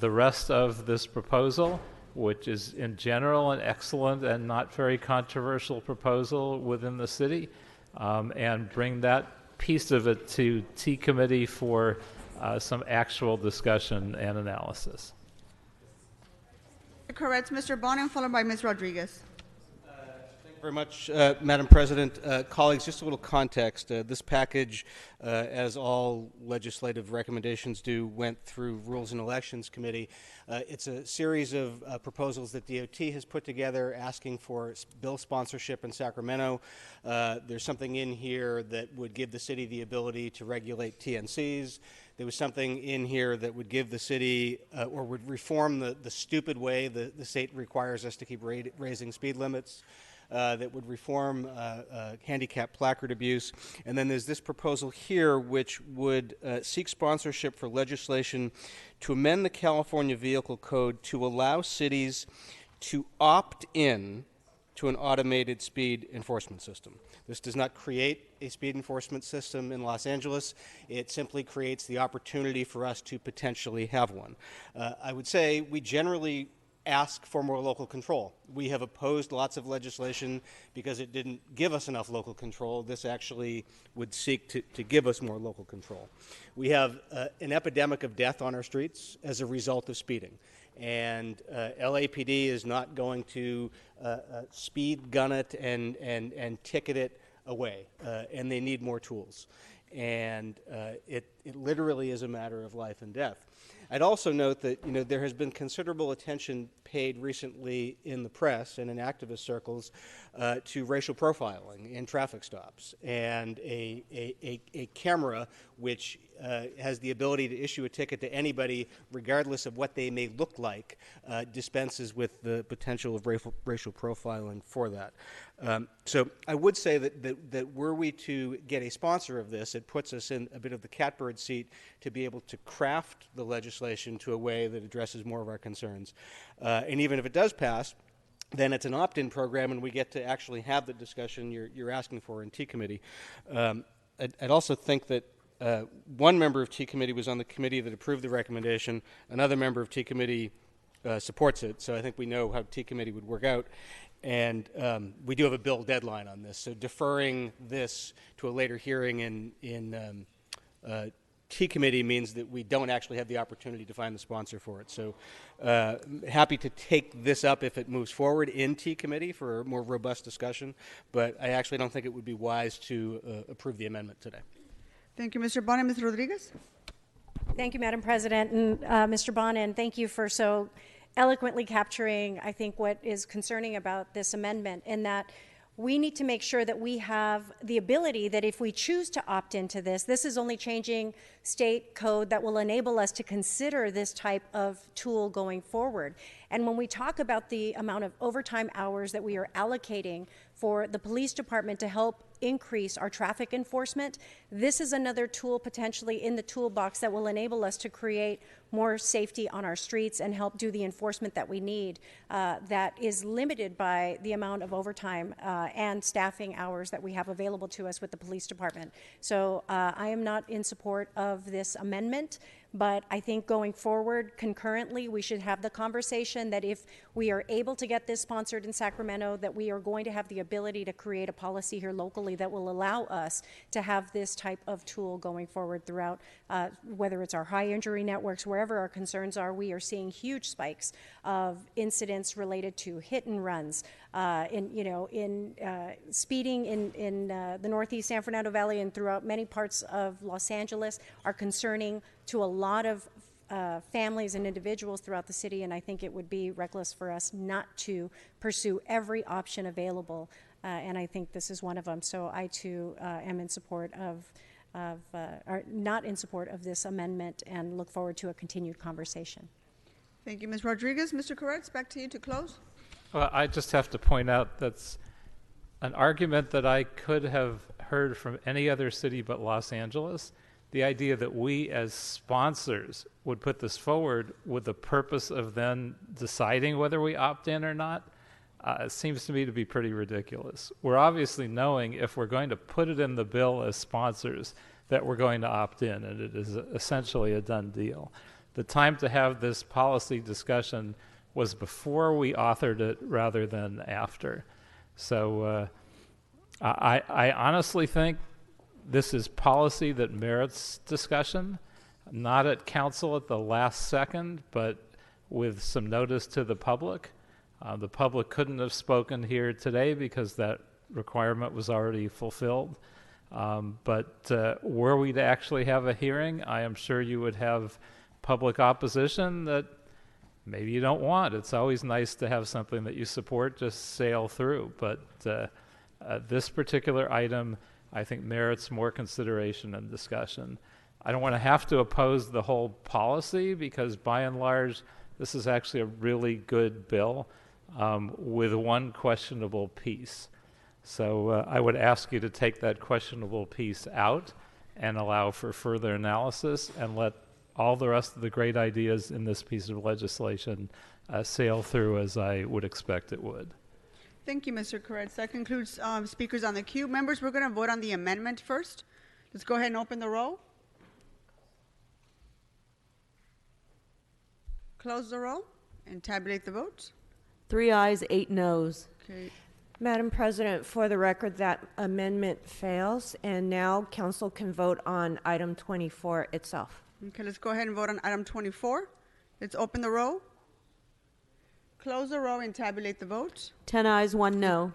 the rest of this proposal, which is in general an excellent and not very controversial proposal within the city, and bring that piece of it to T committee for some actual discussion and analysis. Correct, Mr. Bonin, followed by Ms. Rodriguez. Thank you very much, Madam President. Colleagues, just a little context. This package, as all legislative recommendations do, went through Rules and Elections Committee. It's a series of proposals that DOT has put together asking for bill sponsorship in Sacramento. There's something in here that would give the city the ability to regulate TNCs. There was something in here that would give the city, or would reform the stupid way the state requires us to keep raising speed limits. That would reform handicap placard abuse. And then there's this proposal here which would seek sponsorship for legislation to amend the California Vehicle Code to allow cities to opt in to an automated speed enforcement system. This does not create a speed enforcement system in Los Angeles. It simply creates the opportunity for us to potentially have one. I would say we generally ask for more local control. We have opposed lots of legislation because it didn't give us enough local control. This actually would seek to give us more local control. We have an epidemic of death on our streets as a result of speeding. And LAPD is not going to speed gun it and ticket it away. And they need more tools. And it literally is a matter of life and death. I'd also note that there has been considerable attention paid recently in the press and in activist circles to racial profiling in traffic stops, and a camera which has the ability to issue a ticket to anybody regardless of what they may look like dispenses with the potential of racial profiling for that. So I would say that were we to get a sponsor of this, it puts us in a bit of the catbird seat to be able to craft the legislation to a way that addresses more of our concerns. And even if it does pass, then it's an opt-in program and we get to actually have the discussion you're asking for in T Committee. I'd also think that one member of T Committee was on the committee that approved the recommendation. Another member of T Committee supports it, so I think we know how T Committee would work out. And we do have a bill deadline on this, so deferring this to a later hearing in T Committee means that we don't actually have the opportunity to find the sponsor for it. So happy to take this up if it moves forward in T Committee for a more robust discussion, but I actually don't think it would be wise to approve the amendment today. Thank you, Mr. Bonin. Ms. Rodriguez? Thank you, Madam President. And Mr. Bonin, thank you for so eloquently capturing, I think, what is concerning about this amendment, in that we need to make sure that we have the ability that if we choose to opt into this is only changing state code that will enable us to consider this type of tool going forward. And when we talk about the amount of overtime hours that we are allocating for the police department to help increase our traffic enforcement, this is another tool potentially in the toolbox that will enable us to create more safety on our streets and help do the enforcement that we need that is limited by the amount of overtime and staffing hours that we have available to us with the police department. So I am not in support of this amendment, but I think going forward concurrently we should have the conversation that if we are able to get this sponsored in Sacramento, that we are going to have the ability to create a policy here locally that will allow us to have this type of tool going forward throughout, whether it's our high injury networks, wherever our concerns are. We are seeing huge spikes of incidents related to hit and runs, in speeding in the Northeast San Fernando Valley and throughout many parts of Los Angeles are concerning to a lot of families and individuals throughout the city, and I think it would be reckless for us not to pursue every option available, and I think this is one of them. So I too am in support or not in support of this amendment and look forward to a continued conversation. Thank you, Ms. Rodriguez. Mr. Koretz, back to you to close. Well, I just have to point out that's an argument that I could have heard from any other city but Los Angeles. The idea that we as sponsors would put this forward with the purpose of then deciding whether we opt in or not seems to me to be pretty ridiculous. We're obviously knowing if we're going to put it in the bill as sponsors that we're going to opt in, and it is essentially a done deal. The time to have this policy discussion was before we authored it rather than after. So I honestly think this is policy that merits discussion, not at council at the last second, but with some notice to the public. The public couldn't have spoken here today because that requirement was already fulfilled. But were we to actually have a hearing, I am sure you would have public opposition that maybe you don't want. It's always nice to have something that you support just sail through. But this particular item, I think, merits more consideration and discussion. I don't want to have to oppose the whole policy because, by and large, this is actually a really good bill with one questionable piece. So I would ask you to take that questionable piece out and allow for further analysis and let all the rest of the great ideas in this piece of legislation sail through as I would expect it would. Thank you, Mr. Koretz. That concludes speakers on the queue. Members, we're going to vote on the amendment first. Let's go ahead and open the roll. Close the roll and tabulate the votes. 3 ayes, 8 noes. Okay. Madam President, for the record, that amendment fails, and now council can vote on item 24 itself. Okay, let's go ahead and vote on item 24. Let's open the roll, close the roll, and tabulate the votes. 10 ayes, 1 no.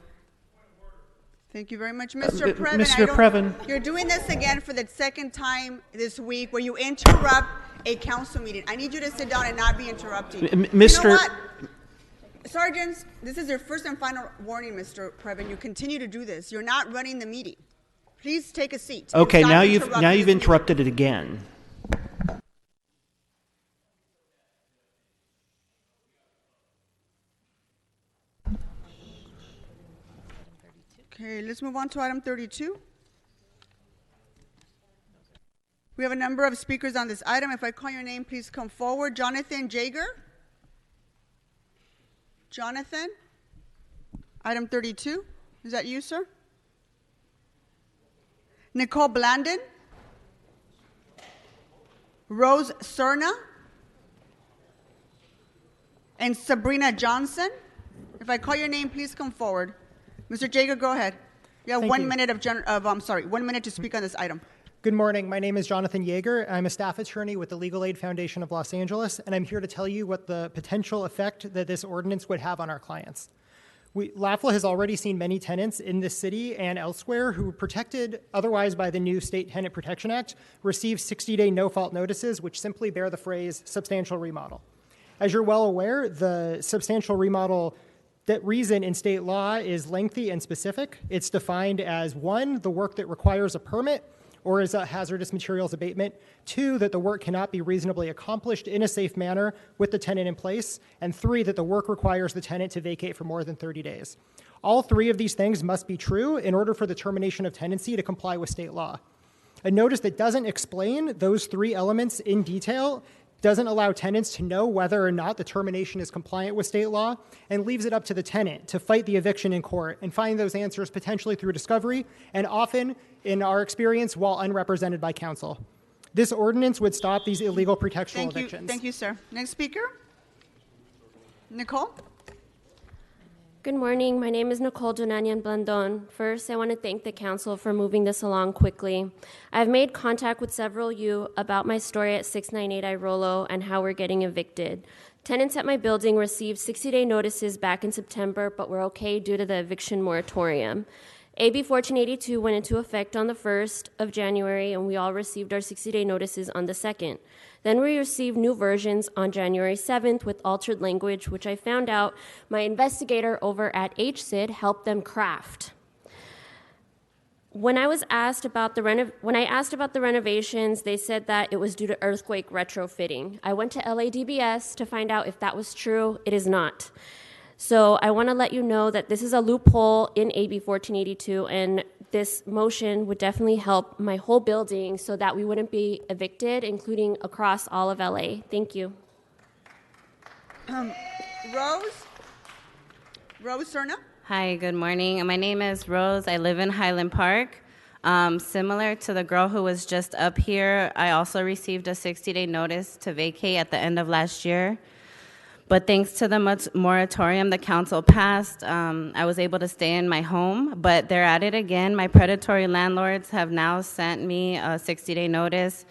Thank you very much, Mr. Previn. Mr. Previn. You're doing this again for the second time this week where you interrupt a council meeting. I need you to sit down and not be interrupting. Mr. You know what? Sergeants, this is your first and final warning, Mr. Previn. You continue to do this. You're not running the meeting. Please take a seat. Okay, Stop now you've interrupting. interrupted it again. Okay, let's move on to item 32. We have a number of speakers on this item. If I call your name, please come forward. Jonathan Jaeger. Jonathan, item 32. Is that you, sir? Nicole Blandon. Rose Cerna. And Sabrina Johnson. If I call your name, please come forward. Mr. Jaeger, go ahead. You have Thank 1 you. minute of 1 minute to speak on this item. Good morning. My name is Jonathan Yeager. I'm a staff attorney with the Legal Aid Foundation of Los Angeles, and I'm here to tell you what the potential effect that this ordinance would have on our clients. LAFLA has already seen many tenants in this city and elsewhere who were protected otherwise by the new State Tenant Protection Act receive 60-day no-fault notices, which simply bear the phrase substantial remodel. As you're well aware, the substantial remodel that reason in state law is lengthy and specific. It's defined as 1, the work that requires a permit or is a hazardous materials abatement, 2, that the work cannot be reasonably accomplished in a safe manner with the tenant in place, and 3, that the work requires the tenant to vacate for more than 30 days. All 3 of these things must be true in order for the termination of tenancy to comply with state law. A notice that doesn't explain those 3 elements in detail doesn't allow tenants to know whether or not the termination is compliant with state law, and leaves it up to the tenant to fight the eviction in court and find those answers potentially through discovery, and often, in our experience, while unrepresented by counsel. This ordinance would stop these illegal pretextual evictions. Thank you, sir. Next speaker. Nicole? Good morning. My name is Nicole Jonanian Blandon. First, I want to thank the council for moving this along quickly. I've made contact with several of you about my story at 698 Irolo and how we're getting evicted. Tenants at my building received 60-day notices back in September, but were okay due to the eviction moratorium. AB 1482 went into effect on the 1st of January, and we all received our 60-day notices on the 2nd. Then we received new versions on January 7th with altered language, which I found out my investigator over at HSID helped them craft. When I asked about the renovations, they said that it was due to earthquake retrofitting. I went to LADBS to find out if that was true. It is not. So I want to let you know that this is a loophole in AB 1482, and this motion would definitely help my whole building so that we wouldn't be evicted, including across all of LA. Thank you. Rose Cerna? Hi, good morning. My name is Rose. I live in Highland Park. Similar to the girl who was just up here, I also received a 60-day notice to vacate at the end of last year. But thanks to the moratorium the council passed, I was able to stay in my home. But they're at it again. My predatory landlords have now sent me a 60-day notice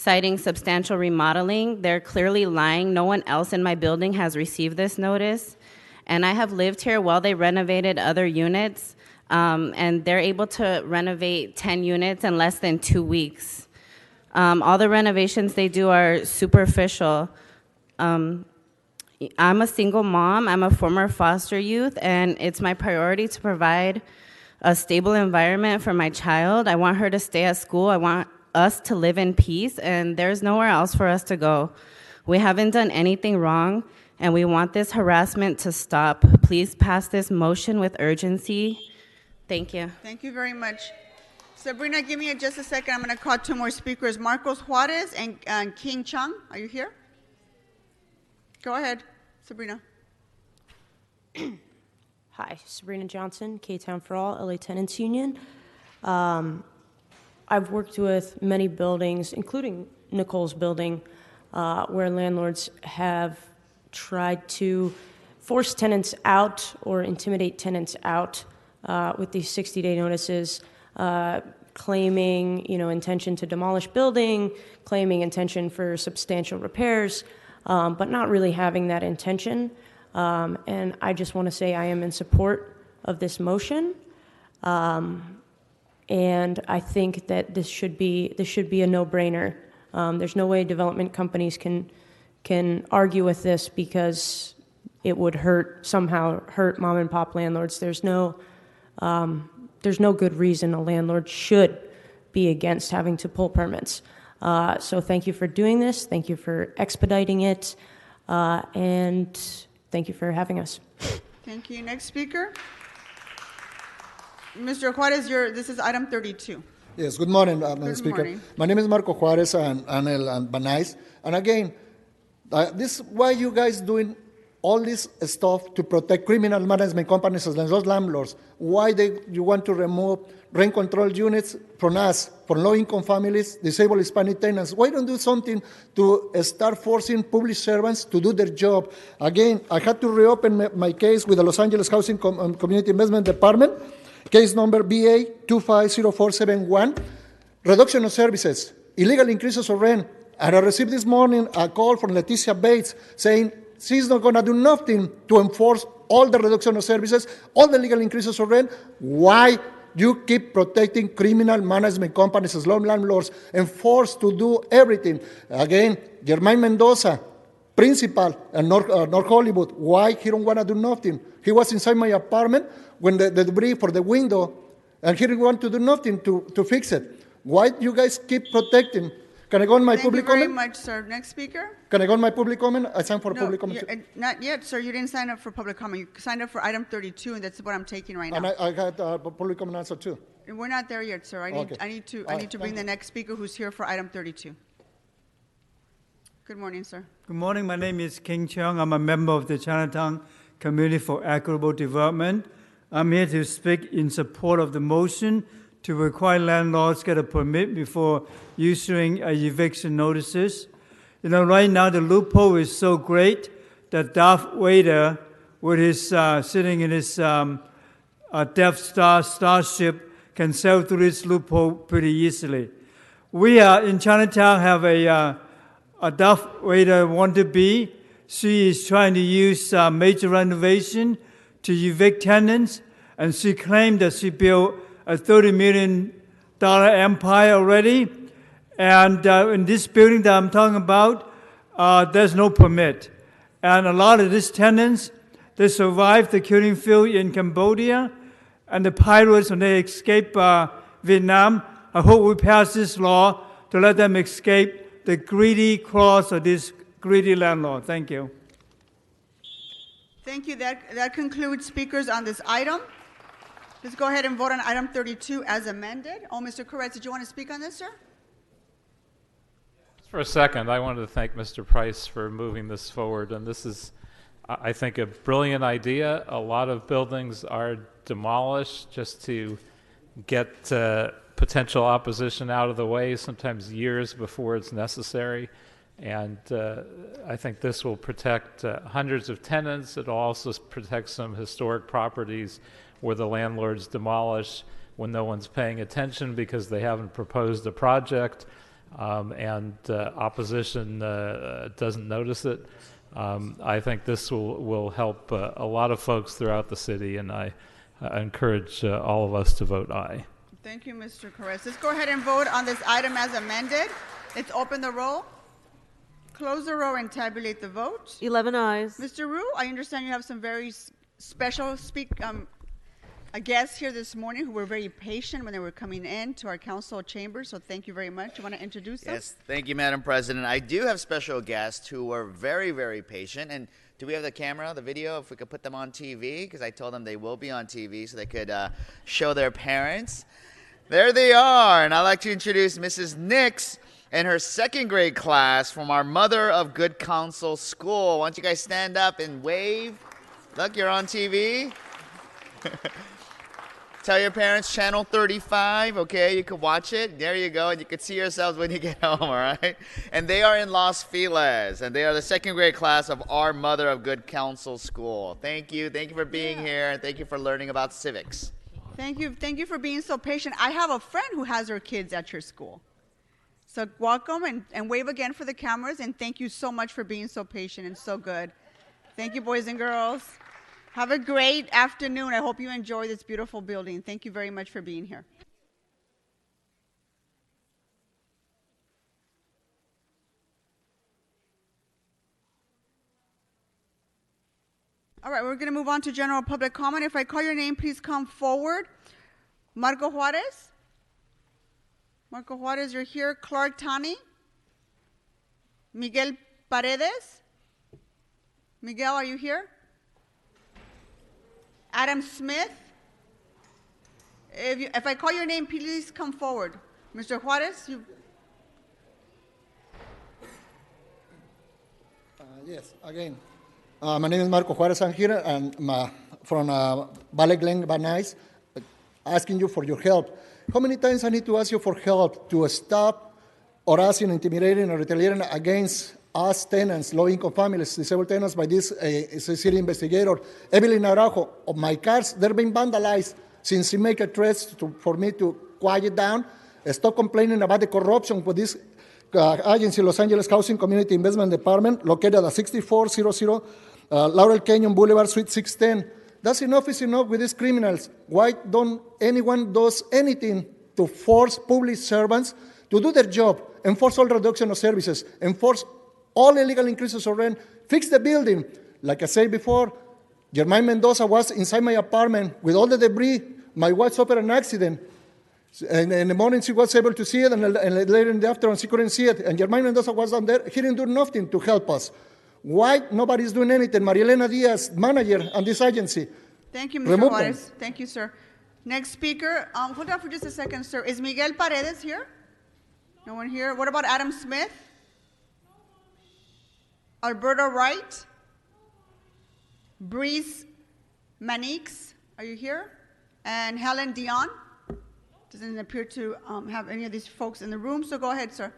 citing substantial remodeling. They're clearly lying. No one else in my building has received this notice. And I have lived here while they renovated other units, and they're able to renovate 10 units in less than 2 weeks. All the renovations they do are superficial. I'm a single mom. I'm a former foster youth, and it's my priority to provide a stable environment for my child. I want her to stay at school. I want us to live in peace, and there's nowhere else for us to go. We haven't done anything wrong, and we want this harassment to stop. Please pass this motion with urgency. Thank you. Thank you very much. Sabrina, give me just a second. I'm going to call two more speakers, Marcos Juarez and King Chung. Are you here? Go ahead, Sabrina. Hi, Sabrina Johnson, K-Town for All, LA Tenants Union. I've worked with many buildings, including Nicole's building, where landlords have tried to force tenants out or intimidate tenants out with these 60-day notices, claiming, intention to demolish building, claiming intention for substantial repairs, but not really having that intention. And I just want to say I am in support of this motion. And I think that this should be a no-brainer. There's no way development companies can argue with this because it would somehow hurt mom and pop landlords. There's no good reason a landlord should be against having to pull permits. So thank you for doing this. Thank you for expediting it. And thank you for having us. Thank you. Next speaker. Mr. Juarez, this is item 32. Yes, good morning, Madam Speaker. Morning. My name is Marco Juarez and Banais. And again, why you guys doing all this stuff to protect criminal management companies and those landlords? Why you want to remove rent control units from us, for low-income families, disabled Hispanic tenants? Why don't do something to start forcing public servants to do their job? Again, I had to reopen my case with the Los Angeles Housing Community Investment Department, case number BA 250471, reduction of services, illegal increases of rent. And I received this morning a call from Leticia Bates saying she's not going to do nothing to enforce all the reduction of services, all the legal increases of rent. Why you keep protecting criminal management companies as landlords and forced to do everything? Again, Germain Mendoza, principal at North Hollywood, why he don't want to do nothing? He was inside my apartment when the debris for the window, and he didn't want to do nothing to fix it. Why do you guys keep protecting? Can I go on my public comment? Thank you very much, sir. Next speaker. Can I go on my public comment? I signed for public comment. Not yet, sir. You didn't sign up for public comment. You signed up for item 32, and that's what I'm taking right now. And I got public comment answer too. We're not there yet, sir. I need to bring the next speaker who's here for item 32. Good morning, sir. Good morning. My name is King Chung. I'm a member of the Chinatown Community for Equitable Development. I'm here to speak in support of the motion to require landlords get a permit before issuing eviction notices. Right now the loophole is so great that Darth Vader, with his sitting in his Death Star starship, can sail through this loophole pretty easily. We in Chinatown have a Darth Vader wannabe. She is trying to use major renovation to evict tenants, and she claimed that she built a $30 million empire already. And in this building that I'm talking about, there's no permit. And a lot of these tenants, they survived the killing field in Cambodia, and the pirates, when they escaped Vietnam, I hope we pass this law to let them escape the greedy claws of this greedy landlord. Thank you. Thank you. That concludes speakers on this item. Let's go ahead and vote on item 32 as amended. Oh, Mr. Koretz, did you want to speak on this, sir? For a second, I wanted to thank Mr. Price for moving this forward. And this is, I think, a brilliant idea. A lot of buildings are demolished just to get potential opposition out of the way, sometimes years before it's necessary. And I think this will protect hundreds of tenants. It will also protect some historic properties where the landlords demolish when no one's paying attention because they haven't proposed a project. and opposition doesn't notice it. I think this will help a lot of folks throughout the city, and I encourage all of us to vote aye. Thank you, Mr. Carres. Let's go ahead and vote on this item as amended. Let's open the roll, close the roll, and tabulate the vote. 11 ayes. Mr. Rue, I understand you have some very special a guest here this morning who were very patient when they were coming in to our council chamber, so thank you very much. You want to introduce them? Yes, thank you, Madam President. I do have special guests who were very, very patient. And do we have the camera, the video, if we could put them on TV? Because I told them they will be on TV so they could show their parents. There they are. And I'd like to introduce Mrs. Nix and her second grade class from our Mother of Good Counsel School. Why don't you guys stand up and wave? Look, you're on TV. Tell your parents, channel 35, okay? You can watch it. There you go. And you can see yourselves when you get home, all right? And they are in Los Feliz. And they are the second grade class of our Mother of Good Counsel School. Thank you. Thank you for being here. And thank you for learning about civics. Thank you. Thank you for being so patient. I have a friend who has her kids at your school. So welcome and wave again for the cameras. And thank you so much for being so patient and so good. Thank you, boys and girls. Have a great afternoon. I hope you enjoy this beautiful building. Thank you very much for being here. All right, we're going to move on to general public comment. If I call your name, please come forward. Marco Juarez. Marco Juarez, you're here. Clark Tani. Miguel Paredes. Miguel, are you here? Adam Smith. If I call your name, please come forward. Mr. Juarez, you. Yes, again. My name is Marco Juarez. I'm here and from Valley Glen, Van Nuys, asking you for your help. How many times I need to ask you for help to stop harassing, intimidating, or retaliating against us tenants, low-income families, disabled tenants by this city investigator, Evelyn Araujo? Of my cars, they're being vandalized since he made a threat for me to quiet down, stop complaining about the corruption with this agency, Los Angeles Housing Community Investment Department, located at 6400 Laurel Canyon Boulevard, Suite 610. That's enough is enough with these criminals. Why don't anyone do anything to force public servants to do their job, enforce all reduction of services, enforce all illegal increases of rent, fix the building? Like I said before, Germaine Mendoza was inside my apartment with all the debris. My wife suffered an accident. And in the morning, she was able to see it, and later in the afternoon, she couldn't see it. And Germaine Mendoza was down there. He didn't do nothing to help us. Why nobody's doing anything? Marielena Diaz, manager on this agency. Thank you, Mr. Juarez. Thank you, sir. Next speaker. Hold on for just a second, sir. Is Miguel Paredes here? No one here. What about Adam Smith? Alberto Wright? Breeze Manix, are you here? And Helen Dion? Doesn't appear to have any of these folks in the room, so go ahead, sir.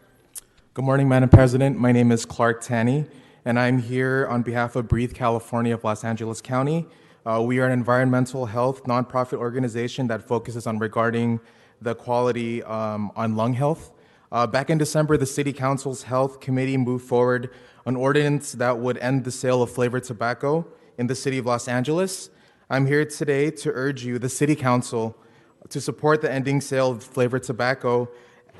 Good morning, Madam President. My name is Clark Tani, and I'm here on behalf of Breathe California of Los Angeles County. We are an environmental health nonprofit organization that focuses on regarding the quality on lung health. Back in December, the City Council's Health Committee moved forward an ordinance that would end the sale of flavored tobacco in the city of Los Angeles. I'm here today to urge you, the City Council, to support the ending sale of flavored tobacco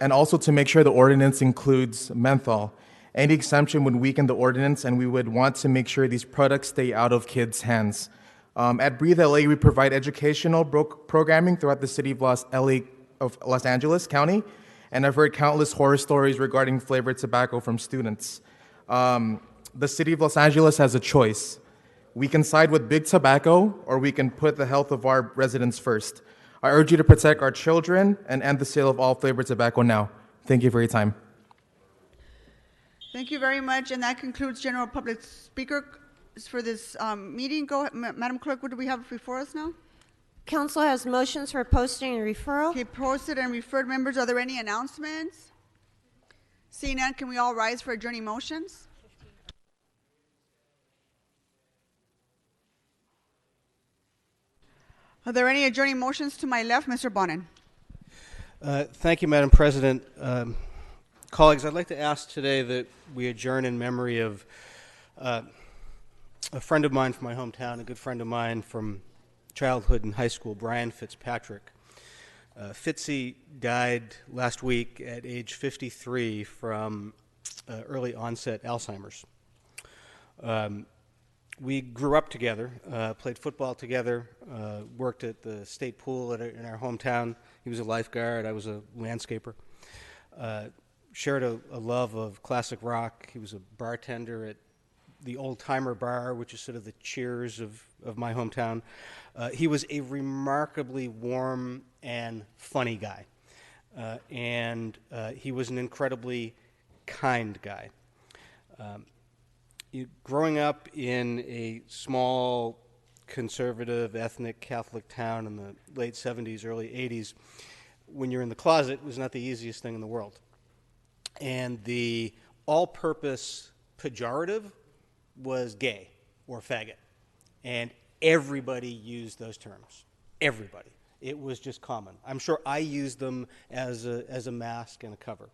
and also to make sure the ordinance includes menthol. Any exemption would weaken the ordinance, and we would want to make sure these products stay out of kids' hands. At Breathe LA, we provide educational programming throughout the city of Los Angeles County, and I've heard countless horror stories regarding flavored tobacco from students. The city of Los Angeles has a choice. We can side with big tobacco, or we can put the health of our residents first. I urge you to protect our children and end the sale of all flavored tobacco now. Thank you for your time. Thank you very much, and that concludes general public speaker for this meeting. Go ahead, Madam Clerk, what do we have before us now? Council has motions for posting and referral. Okay, posted and referred members. Are there any announcements? Seeing none, can we all rise for adjourning motions? Are there any adjourning motions to my left? Mr. Bonin. Thank you, Madam President. Colleagues, I'd like to ask today that we adjourn in memory of a friend of mine from my hometown, a good friend of mine from childhood and high school, Brian Fitzpatrick. Fitzy died last week at age 53 from early onset Alzheimer's. We grew up together, played football together, worked at the state pool in our hometown. He was a lifeguard, I was a landscaper. Shared a love of classic rock. He was a bartender at the Old Timer Bar, which is sort of the Cheers of my hometown. He was a remarkably warm and funny guy. And he was an incredibly kind guy. Growing up in a small, conservative, ethnic Catholic town in the late 70s, early 80s, when you're in the closet, was not the easiest thing in the world. And the all-purpose pejorative was gay or faggot. And everybody used those terms. Everybody. It was just common. I'm sure I used them as a mask and a cover.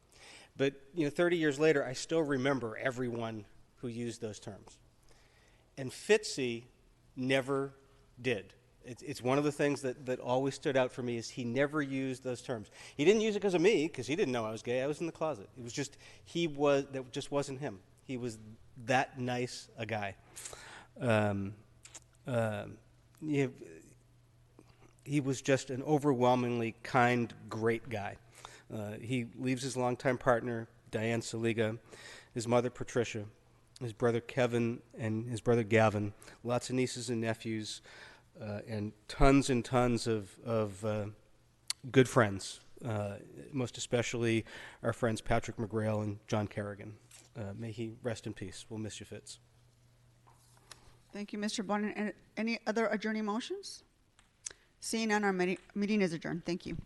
But 30 years later, I still remember everyone who used those terms. And Fitzy never did. It's one of the things that always stood out for me is he never used those terms. He didn't use it because of me, because he didn't know I was gay. I was in the closet. It was just, that just wasn't him. He was that nice a guy. He was just an overwhelmingly kind, great guy. He leaves his longtime partner, Diane Saliga, his mother, Patricia, his brother, Kevin, and his brother, Gavin, lots of nieces and nephews, and tons of good friends, most especially our friends Patrick McGrail and John Kerrigan. May he rest in peace. We'll miss you, Fitz. Thank you, Mr. Bonin. And any other adjourning motions? Seeing none, our meeting is adjourned. Thank you.